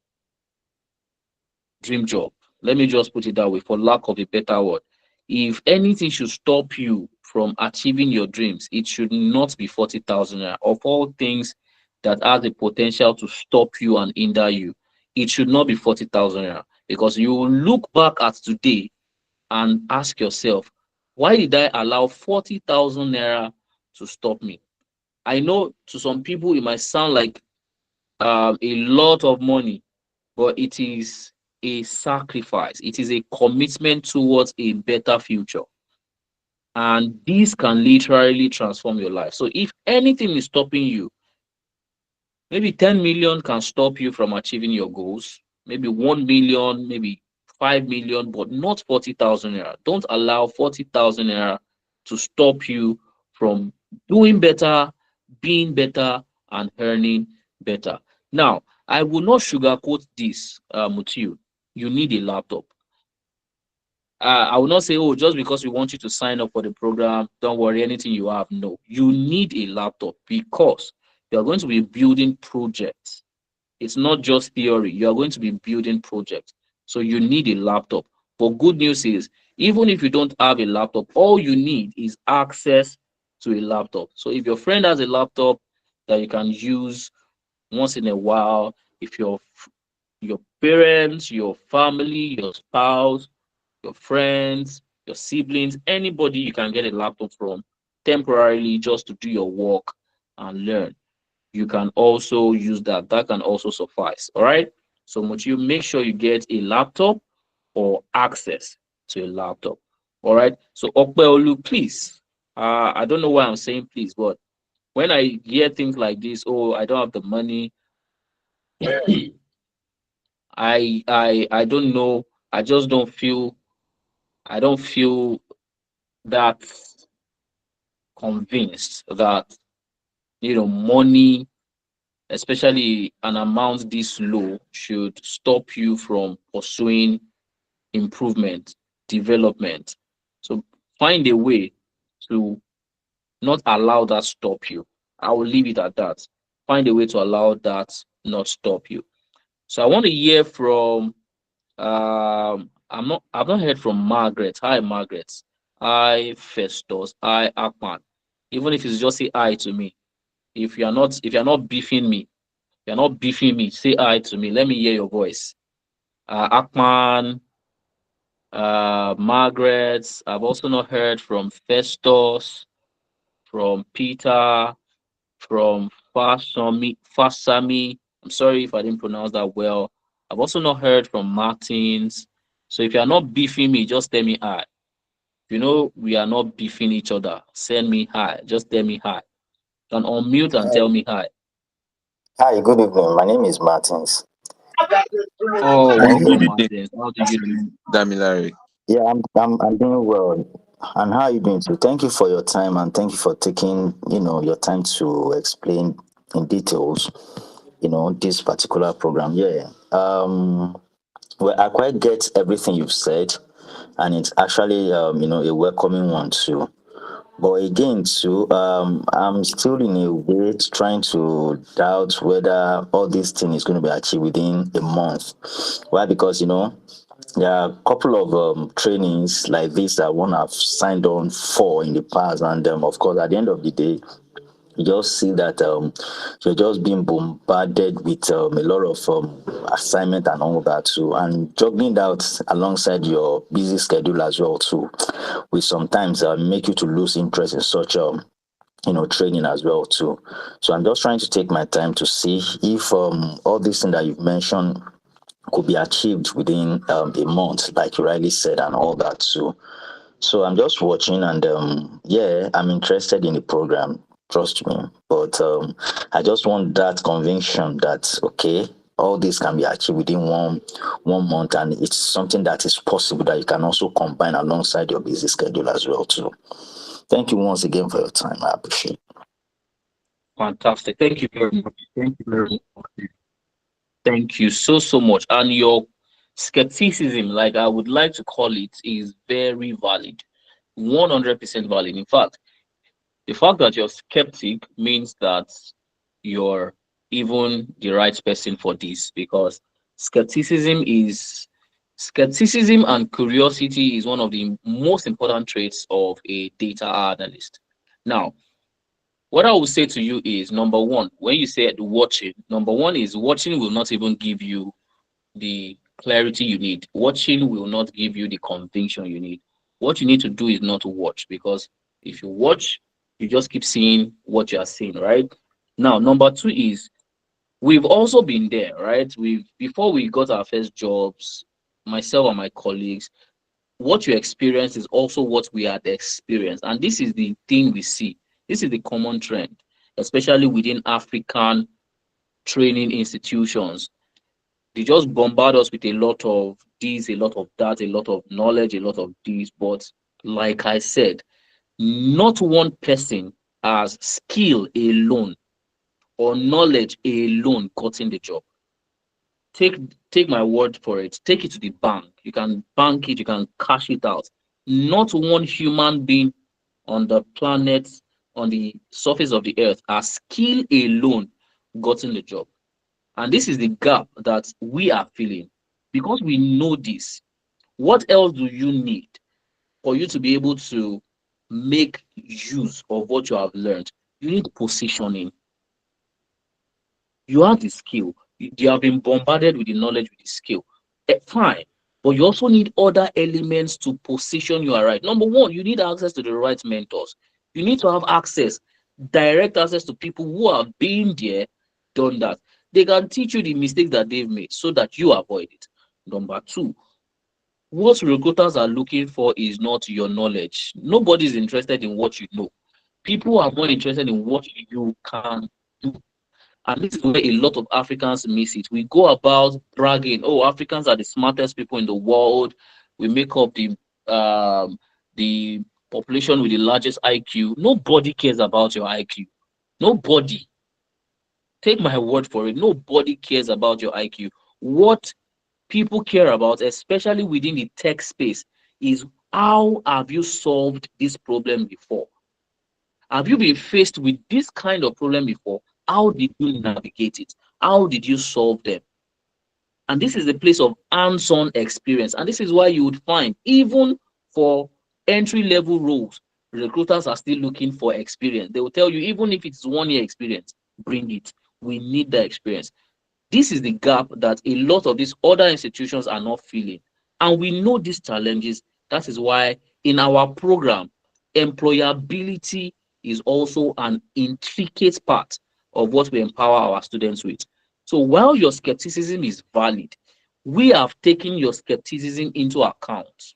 dream job. Let me just put it that way, for lack of a better word. If anything should stop you from achieving your dreams, it should not be 40,000 naira. Of all things that has the potential to stop you and hinder you, it should not be 40,000 naira, because you will look back at today and ask yourself, why did I allow 40,000 naira to stop me? I know to some people it might sound like a lot of money, but it is a sacrifice. It is a commitment towards a better future. And this can literally transform your life. So if anything is stopping you, maybe 10 million can stop you from achieving your goals, maybe 1 million, maybe 5 million, but not 40,000 naira. Don't allow 40,000 naira to stop you from doing better, being better, and earning better. Now, I will not sugarcoat this, Mutiu. You need a laptop. I will not say, oh, just because we want you to sign up for the program, don't worry, anything you have. No, you need a laptop because you're going to be building projects. It's not just theory. You are going to be building projects. So you need a laptop. But good news is, even if you don't have a laptop, all you need is access to a laptop. So if your friend has a laptop that you can use once in a while, if your parents, your family, your spouse, your friends, your siblings, anybody you can get a laptop from temporarily just to do your work and learn, you can also use that. That can also suffice. All right. So much you make sure you get a laptop or access to a laptop. All right. So Okpeolu, please. I don't know why I'm saying please, but when I hear things like this, oh, I don't have the money, I don't know. I just don't feel I don't feel that convinced that money, especially an amount this low, should stop you from pursuing improvement, development. So find a way to not allow that stop you. I will leave it at that. Find a way to allow that not stop you. So I want to hear from I've not heard from Margaret. Hi Margaret. Hi Festus. Hi Akman. Even if it's just say hi to me. If you're not beefing me, you're not beefing me, say hi to me. Let me hear your voice. Akman, Margaret. I've also not heard from Festus, from Peter, from Fasami. I'm sorry if I didn't pronounce that well. I've also not heard from Martins. So if you're not beefing me, just tell me hi. We are not beefing each other. Send me hi. Just tell me hi. You can unmute and Hi, tell me hi. hi, good evening. My name is Martins. Oh, How you welcome, doing, Martins. How do you do? Damilare? Yeah, I'm doing well. And how are you doing too? Thank you for your time and thank you for taking, your time to explain in details, this particular program. Yeah. Well, I quite get everything you've said, and it's actually, a welcoming one too. But again, too, I'm still in a way trying to doubt whether all this thing is going to be achieved within a month. Why? Because there are a couple of trainings like this that one have signed on for in the past, and of course, at the end of the day, you just see that you're just being bombarded with a lot of assignment and all that too, and juggling that alongside your busy schedule as well too, will sometimes make you to lose interest in such training as well too. So I'm just trying to take my time to see if all these things that you've mentioned could be achieved within a month, like you rightly said, and all that too. So I'm just watching, and yeah, I'm interested in the program. Trust me, but I just want that conviction that okay, all this can be achieved within one month, and it's something that is possible that you can also combine alongside your busy schedule as well too. Thank you once again for your time. I appreciate it. Fantastic. Thank you very much. Thank you very much. Thank you so, so much. And your skepticism, like I would like to call it, is very valid. 100% valid. In fact, the fact that you're skeptic means that you're even the right person for this, because skepticism is skepticism and curiosity is one of the most important traits of a data analyst. Now, what I will say to you is number one, when you said watching, number one is watching will not even give you the clarity you need. Watching will not give you the conviction you need. What you need to do is not to watch, because if you watch, you just keep seeing what you are seeing, right? Now, number two is we've also been there, right? We've before we got our first jobs, myself and my colleagues, what you experience is also what we had experienced. And this is the thing we see. This is the common trend, especially within African training institutions. They just bombard us with a lot of this, a lot of that, a lot of knowledge, a lot of this. But like I said, not one person has skill alone or knowledge alone gotten the job. Take take my word for it. Take it to the bank. You can bank it, you can cash it out. Not one human being on the planet, on the surface of the earth, has skill alone gotten the job. And this is the gap that we are feeling. Because we know this, what else do you need for you to be able to make use of what you have learned? You need positioning. You have the skill. You have been bombarded with the knowledge, with the skill. Fine. But you also need other elements to position you right. Number one, you need access to the right mentors. You need to have access, direct access to people who have been there, done that. They can teach you the mistakes that they've made so that you avoid it. Number two, what recruiters are looking for is not your knowledge. Nobody's interested in what you know. People are more interested in what you can do. And this is where a lot of Africans miss it. We go about bragging, oh, Africans are the smartest people in the world. We make up the population with the largest IQ. Nobody cares about your IQ. Nobody. Take my word for it. Nobody cares about your IQ. What people care about, especially within the tech space, is how have you solved this problem before? Have you been faced with this kind of problem before? How did you navigate it? How did you solve them? And this is the place of hands-on experience. And this is why you would find, even for entry-level roles, recruiters are still looking for experience. They will tell you, even if it's 1 year experience, bring it. We need that experience. This is the gap that a lot of these other institutions are not filling. And we know these challenges. That is why in our program, employability is also an intricate part of what we empower our students with. So while your skepticism is valid, we have taken your skepticism into account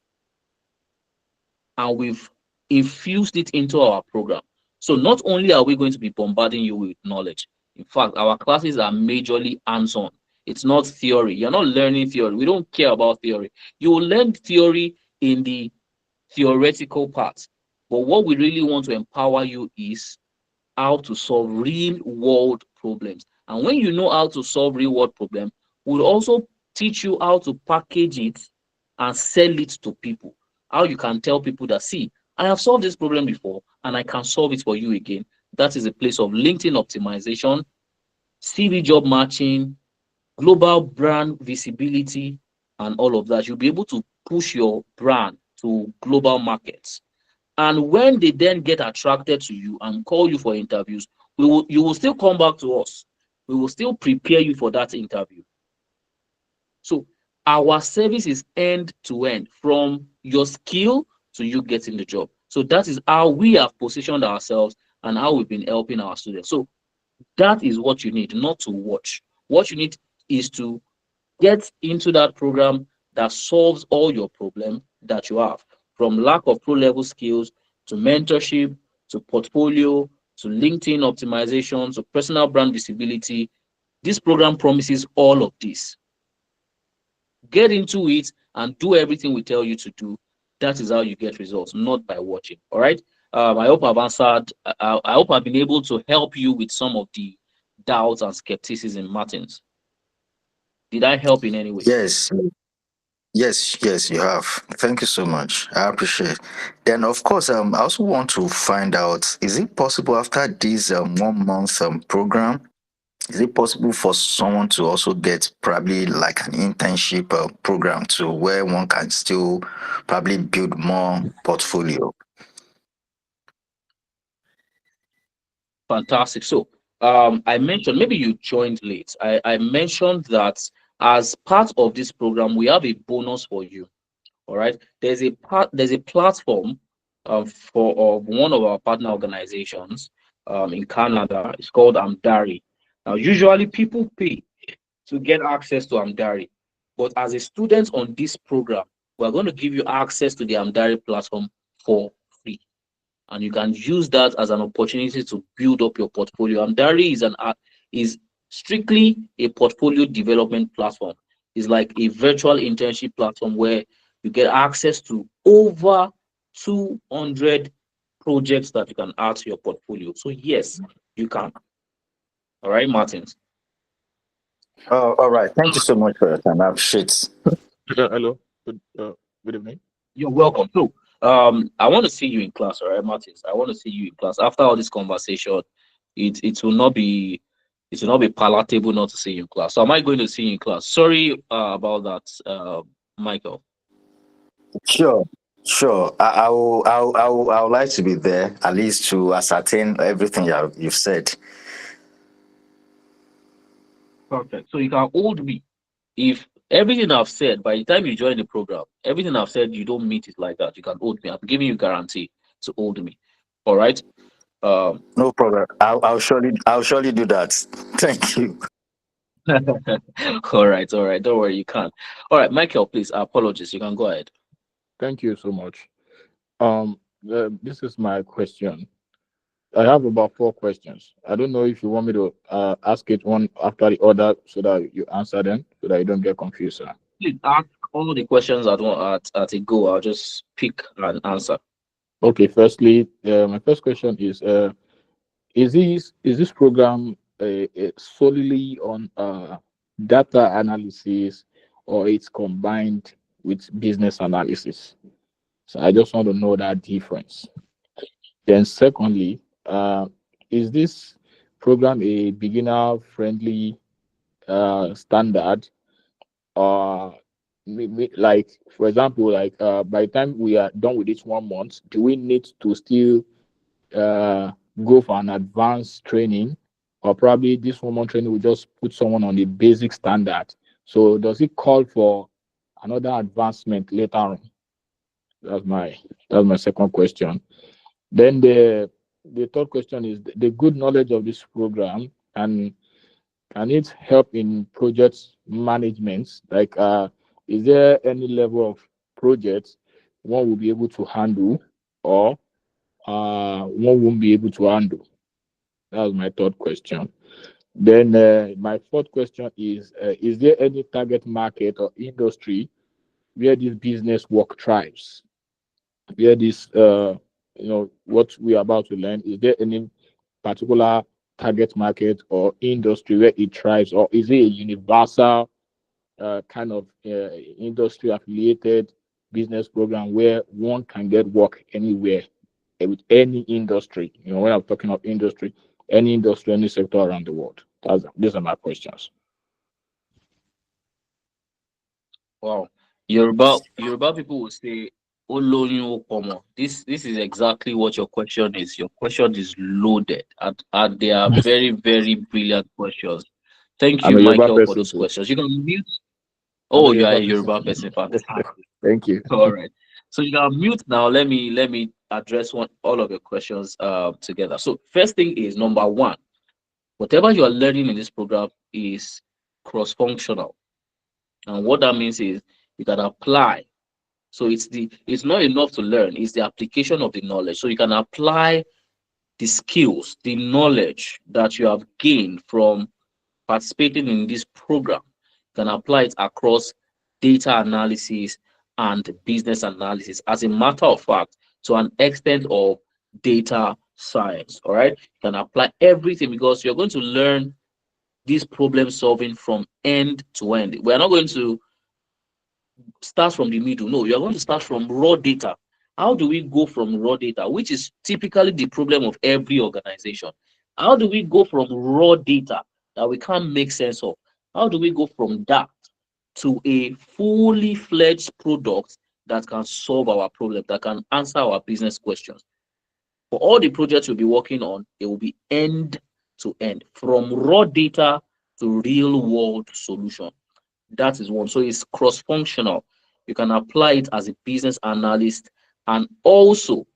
and we've infused it into our program. So not only are we going to be bombarding you with knowledge, in fact, our classes are majorly hands-on. It's not theory. You're not learning theory. We don't care about theory. You will learn theory in the theoretical part. But what we really want to empower you is how to solve real world problems. And when you know how to solve real world problems, we'll also teach you how to package it and sell it to people. How you can tell people that, see, I have solved this problem before and I can solve it for you again. That is a place of LinkedIn optimization, CV job matching, global brand visibility, and all of that. You'll be able to push your brand to global markets. And when they then get attracted to you and call you for interviews, you will still come back to us. We will still prepare you for that interview. So our service is end to end, from your skill to you getting the job. So that is how we have positioned ourselves and how we've been helping our students. So that is what you need, not to watch. What you need is to get into that program that solves all your problems that you have, from lack of pro level skills to mentorship to portfolio to LinkedIn optimization to personal brand visibility. This program promises all of this. Get into it and do everything we tell you to do. That is how you get results, not by watching. All right. I hope I've answered. I hope I've been able to help you with some of the doubts and skepticism, Martins. Did I help in any way? Yes, yes, you have. Thank you so much. I appreciate. Then, of course, I also want to find out: is it possible after this 1 month program? Is it possible for someone to also get probably like an internship program to where one can still probably build more portfolio? Fantastic. So, I mentioned, maybe you joined late. I mentioned that as part of this program, we have a bonus for you. All right. There's a platform for one of our partner organizations in Canada. It's called Amdari. Now, usually people pay to get access to Amdari, but as a student on this program, we're going to give you access to the Amdari platform for free, and you can use that as an opportunity to build up your portfolio. Amdari is strictly a portfolio development platform. It's like a virtual internship platform where you get access to over 200 projects that you can add to your portfolio. So yes, you can. All right, Martins. Oh, all right. Thank you so much for your time. I appreciate. Hello. Good evening. You're welcome. So, I want to see you in class, all right, Martins. I want to see you in class. After all this conversation, it will not be palatable not to see you in class. So, am I going to see you in class? Sorry about that, Michael. Sure, sure. I would like to be there at least to ascertain everything you've said. Perfect. So you can hold me. If everything I've said by the time you join the program, everything I've said you don't meet it like that, you can hold me. I'm giving you guarantee to hold me. All right. Um, No problem. I'll surely do that. Thank you. all right. Don't worry, you can. All right, Michael, please. Apologies. You can go ahead. Thank you so much. This is my question. I have about 4 questions. I don't know if you want me to ask it one after the other so that you answer them so that you don't get confused, sir. Please ask all the questions at a go. I'll just pick an answer. Okay. Firstly, my first question is this program solely on data analysis, or it's combined with business analysis? So I just want to know that difference. Then secondly, is this program a beginner friendly standard, or like, for example, like by the time we are done with this 1 month, do we need to still uh, go for an advanced training, or probably this 1 month training will just put someone on the basic standard? So does it call for another advancement later on? That's my second question. Then the third question is the good knowledge of this program, and can it help in project management? Like, is there any level of projects one will be able to handle, or one won't be able to handle? That was my third question. Then my fourth question is there any target market or industry where this business work thrives? Where this, what we are about to learn, is there any particular target market or industry where it thrives, or is it a universal kind of industry affiliated business program where one can get work anywhere with any industry? When I'm talking of industry, any industry, any sector around the world. These are my questions. Wow. Yoruba people will say Oloyun Okomo. This is exactly what your question is. Your question is loaded, and they are very, very brilliant questions. Thank I'm you, a Yoruba Michael, for person these too. questions. You can mute. I'm a Oh, you are a Yoruba person. Yoruba person. Fantastic. Thank you. All right. So you can mute now. Let me address all of your questions together. So first thing is number one, whatever you are learning in this program is cross-functional. And what that means is you can apply. So it's not enough to learn, it's the application of the knowledge. So you can apply the skills, the knowledge that you have gained from participating in this program. You can apply it across data analysis and business analysis. As a matter of fact, to an extent of data science. All right. You can apply everything because you're going to learn this problem solving from end to end. We're not going to start from the middle. No, you're going to start from raw data. How do we go from raw data, which is typically the problem of every organization? How do we go from raw data that we can't make sense of? How do we go from that to a fully fledged product that can solve our problem, that can answer our business questions? For all the projects we'll be working on, it will be end to end, from raw data to real world solution. That is one. So it's cross functional. You can apply it as a business analyst, and also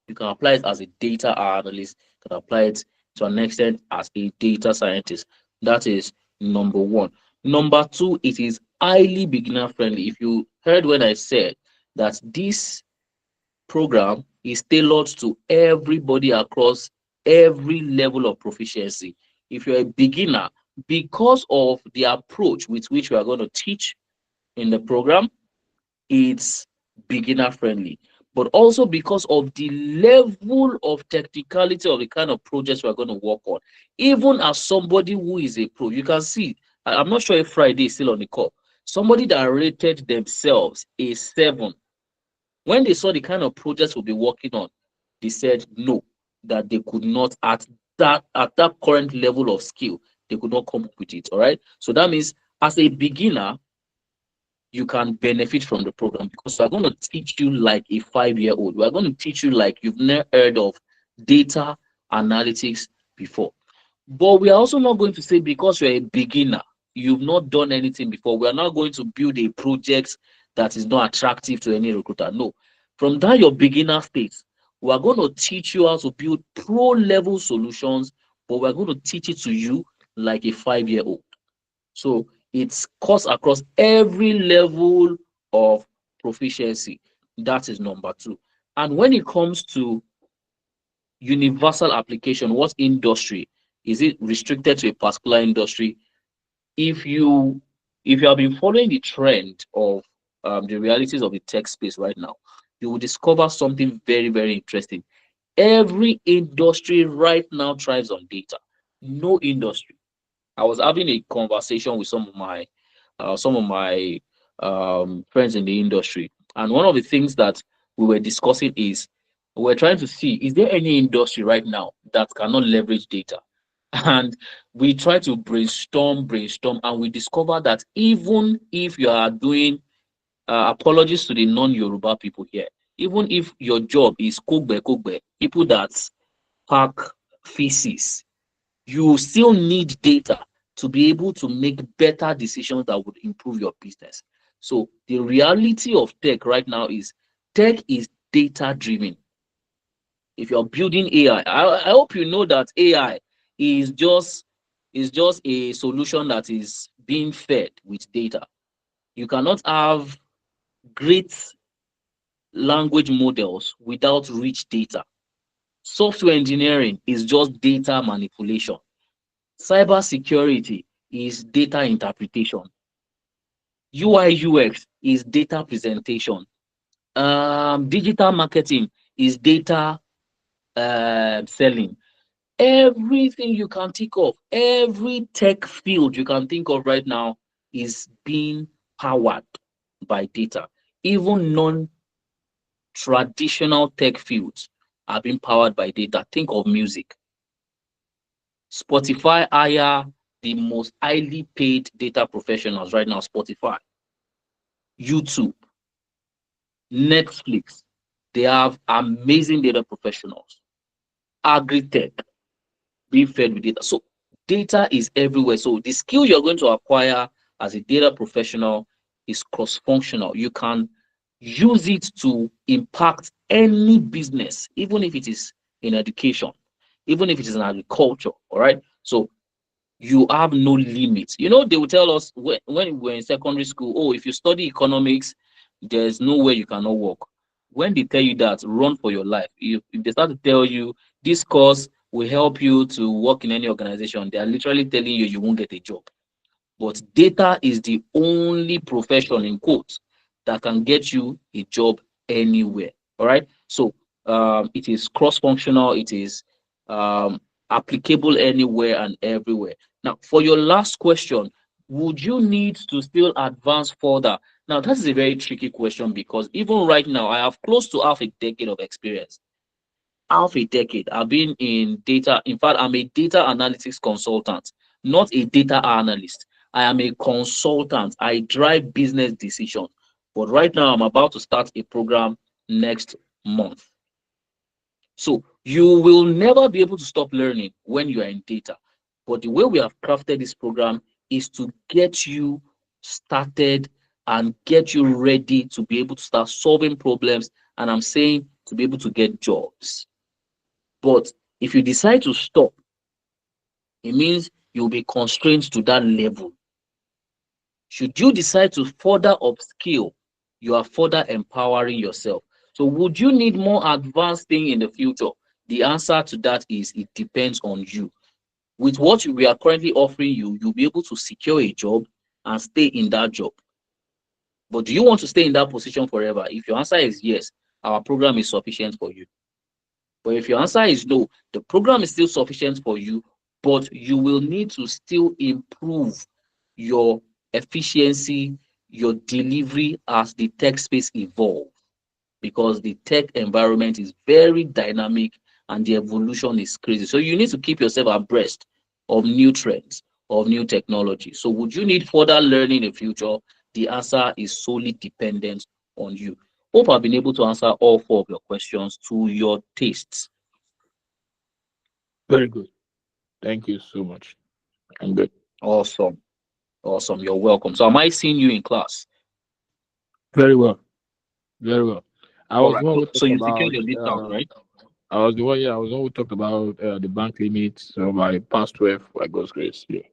you can apply it as a data analyst. You can apply it to an extent as a data scientist. That is number one. Number two, it is highly beginner friendly. If you heard when I said that this program is tailored to everybody across every level of proficiency. If you're a beginner, because of the approach with which we are going to teach in the program, it's beginner friendly. But also because of the level of technicality of the kind of projects we're going to work on. Even as somebody who is a pro, you can see, I'm not sure if Friday is still on the call. Somebody that rated themselves a 7, when they saw the kind of projects we'll be working on, they said no, that they could not at that current level of skill, they could not come up with it. All right. So that means as a beginner, you can benefit from the program because we're going to teach you like a 5-year-old. We're going to teach you like you've never heard of data analytics before. But we are also not going to say because you're a beginner, you've not done anything before, we are not going to build a project that is not attractive to any recruiter. No. From that, your beginner stage, we are going to teach you how to build pro level solutions, but we're going to teach it to you like a 5-year-old. So it's cuts across every level of proficiency. That is number two. And when it comes to universal application, what industry? Is it restricted to a particular industry? If you have been following the trend of the realities of the tech space right now, you will discover something very, very interesting. Every industry right now thrives on data. No industry. I was having a conversation with some of my friends in the industry, and one of the things that we were discussing is we're trying to see, is there any industry right now that cannot leverage data? And we try to brainstorm, and we discover that even if you are doing apologies to the non-Yoruba people here, even if your job is kogbe, people that pack feces, you still need data to be able to make better decisions that would improve your business. So the reality of tech right now is tech is data driven. If you're building AI, I hope you know that AI is just a solution that is being fed with data. You cannot have great language models without rich data. Software engineering is just data manipulation. Cyber security is data interpretation. UI UX is data presentation. Digital marketing is data selling. Everything you can think of, every tech field you can think of right now is being powered by data. Even non-traditional tech fields are being powered by data. Think of music. Spotify hire the most highly paid data professionals right now. Spotify, YouTube, Netflix, they have amazing data professionals. Agri-tech being fed with data. So data is everywhere. So the skill you're going to acquire as a data professional is cross-functional. You can use it to impact any business, even if it is in education, even if it is in agriculture. All right. So you have no limits. You know, they will tell us when we were in secondary school, oh, if you study economics, there's nowhere you cannot work. When they tell you that, run for your life. If they start to tell you this course will help you to work in any organization, they are literally telling you you won't get a job. But data is the only profession in quotes that can get you a job anywhere. All right. So it is cross-functional. It is applicable anywhere and everywhere. Now, for your last question, would you need to still advance further? Now, that is a very tricky question because even right now, I have close to half a decade of experience. Half a decade. I've been in data. In fact, I'm a data analytics consultant, not a data analyst. I am a consultant. I drive business decisions. But right now, I'm about to start a program next month. So you will never be able to stop learning when you are in data. But the way we have crafted this program is to get you started and get you ready to be able to start solving problems. And I'm saying to be able to get jobs. But if you decide to stop, it means you'll be constrained to that level. Should you decide to further upskill, you are further empowering yourself. So would you need more advanced thing in the future? The answer to that is it depends on you. With what we are currently offering you, you'll be able to secure a job and stay in that job. But do you want to stay in that position forever? If your answer is yes, our program is sufficient for you. But if your answer is no, the program is still sufficient for you, but you will need to still improve your efficiency, your delivery as the tech space evolves, because the tech environment is very dynamic and the evolution is crazy. So you need to keep yourself abreast of new trends, of new technology. So would you need further learning in the future? The answer is solely dependent on you. Hope I've been able to answer all four of your questions to your tastes. Very good. Thank you so much. I'm good. Awesome. Awesome. You're welcome. So am I seeing you in class? Very well. Very well. I All was right. the one So, who so talked you secured about your discount, right? I was the one, yeah, I was the one who talked about the bank limits. So my past 12 by God's grace. Yeah.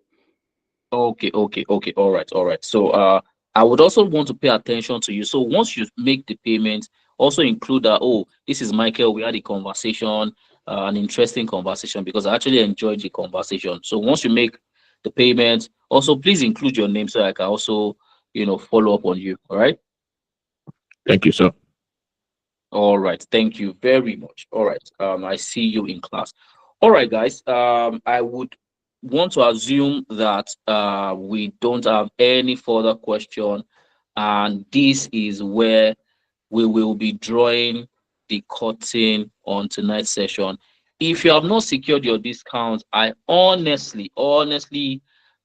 Okay. All right, all right. So I would also want to pay attention to you. So once you make the payment, also include that, oh, this is Michael. We had a conversation, an interesting conversation because I actually enjoyed the conversation. So once you make the payment, also please include your name so I can also, follow up on you. All right. Thank you, sir. All right. Thank you very much. All right. I see you in class. All right, guys. I would want to assume that we don't have any further question, and this is where we will be drawing the curtain on tonight's session. If you have not secured your discount, I honestly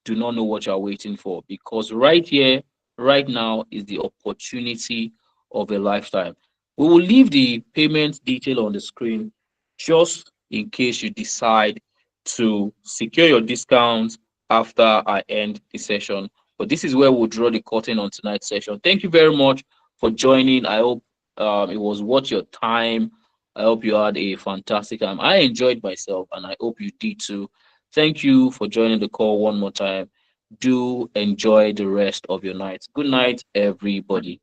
do not know what you're waiting for, because right here, right now is the opportunity of a lifetime. We will leave the payment detail on the screen just in case you decide to secure your discount after I end the session. But this is where we'll draw the curtain on tonight's session. Thank you very much for joining. I hope it was worth your time. I hope you had a fantastic time. I enjoyed myself and I hope you did too. Thank you for joining the call one more time. Do enjoy the rest of your night. Good night, everybody.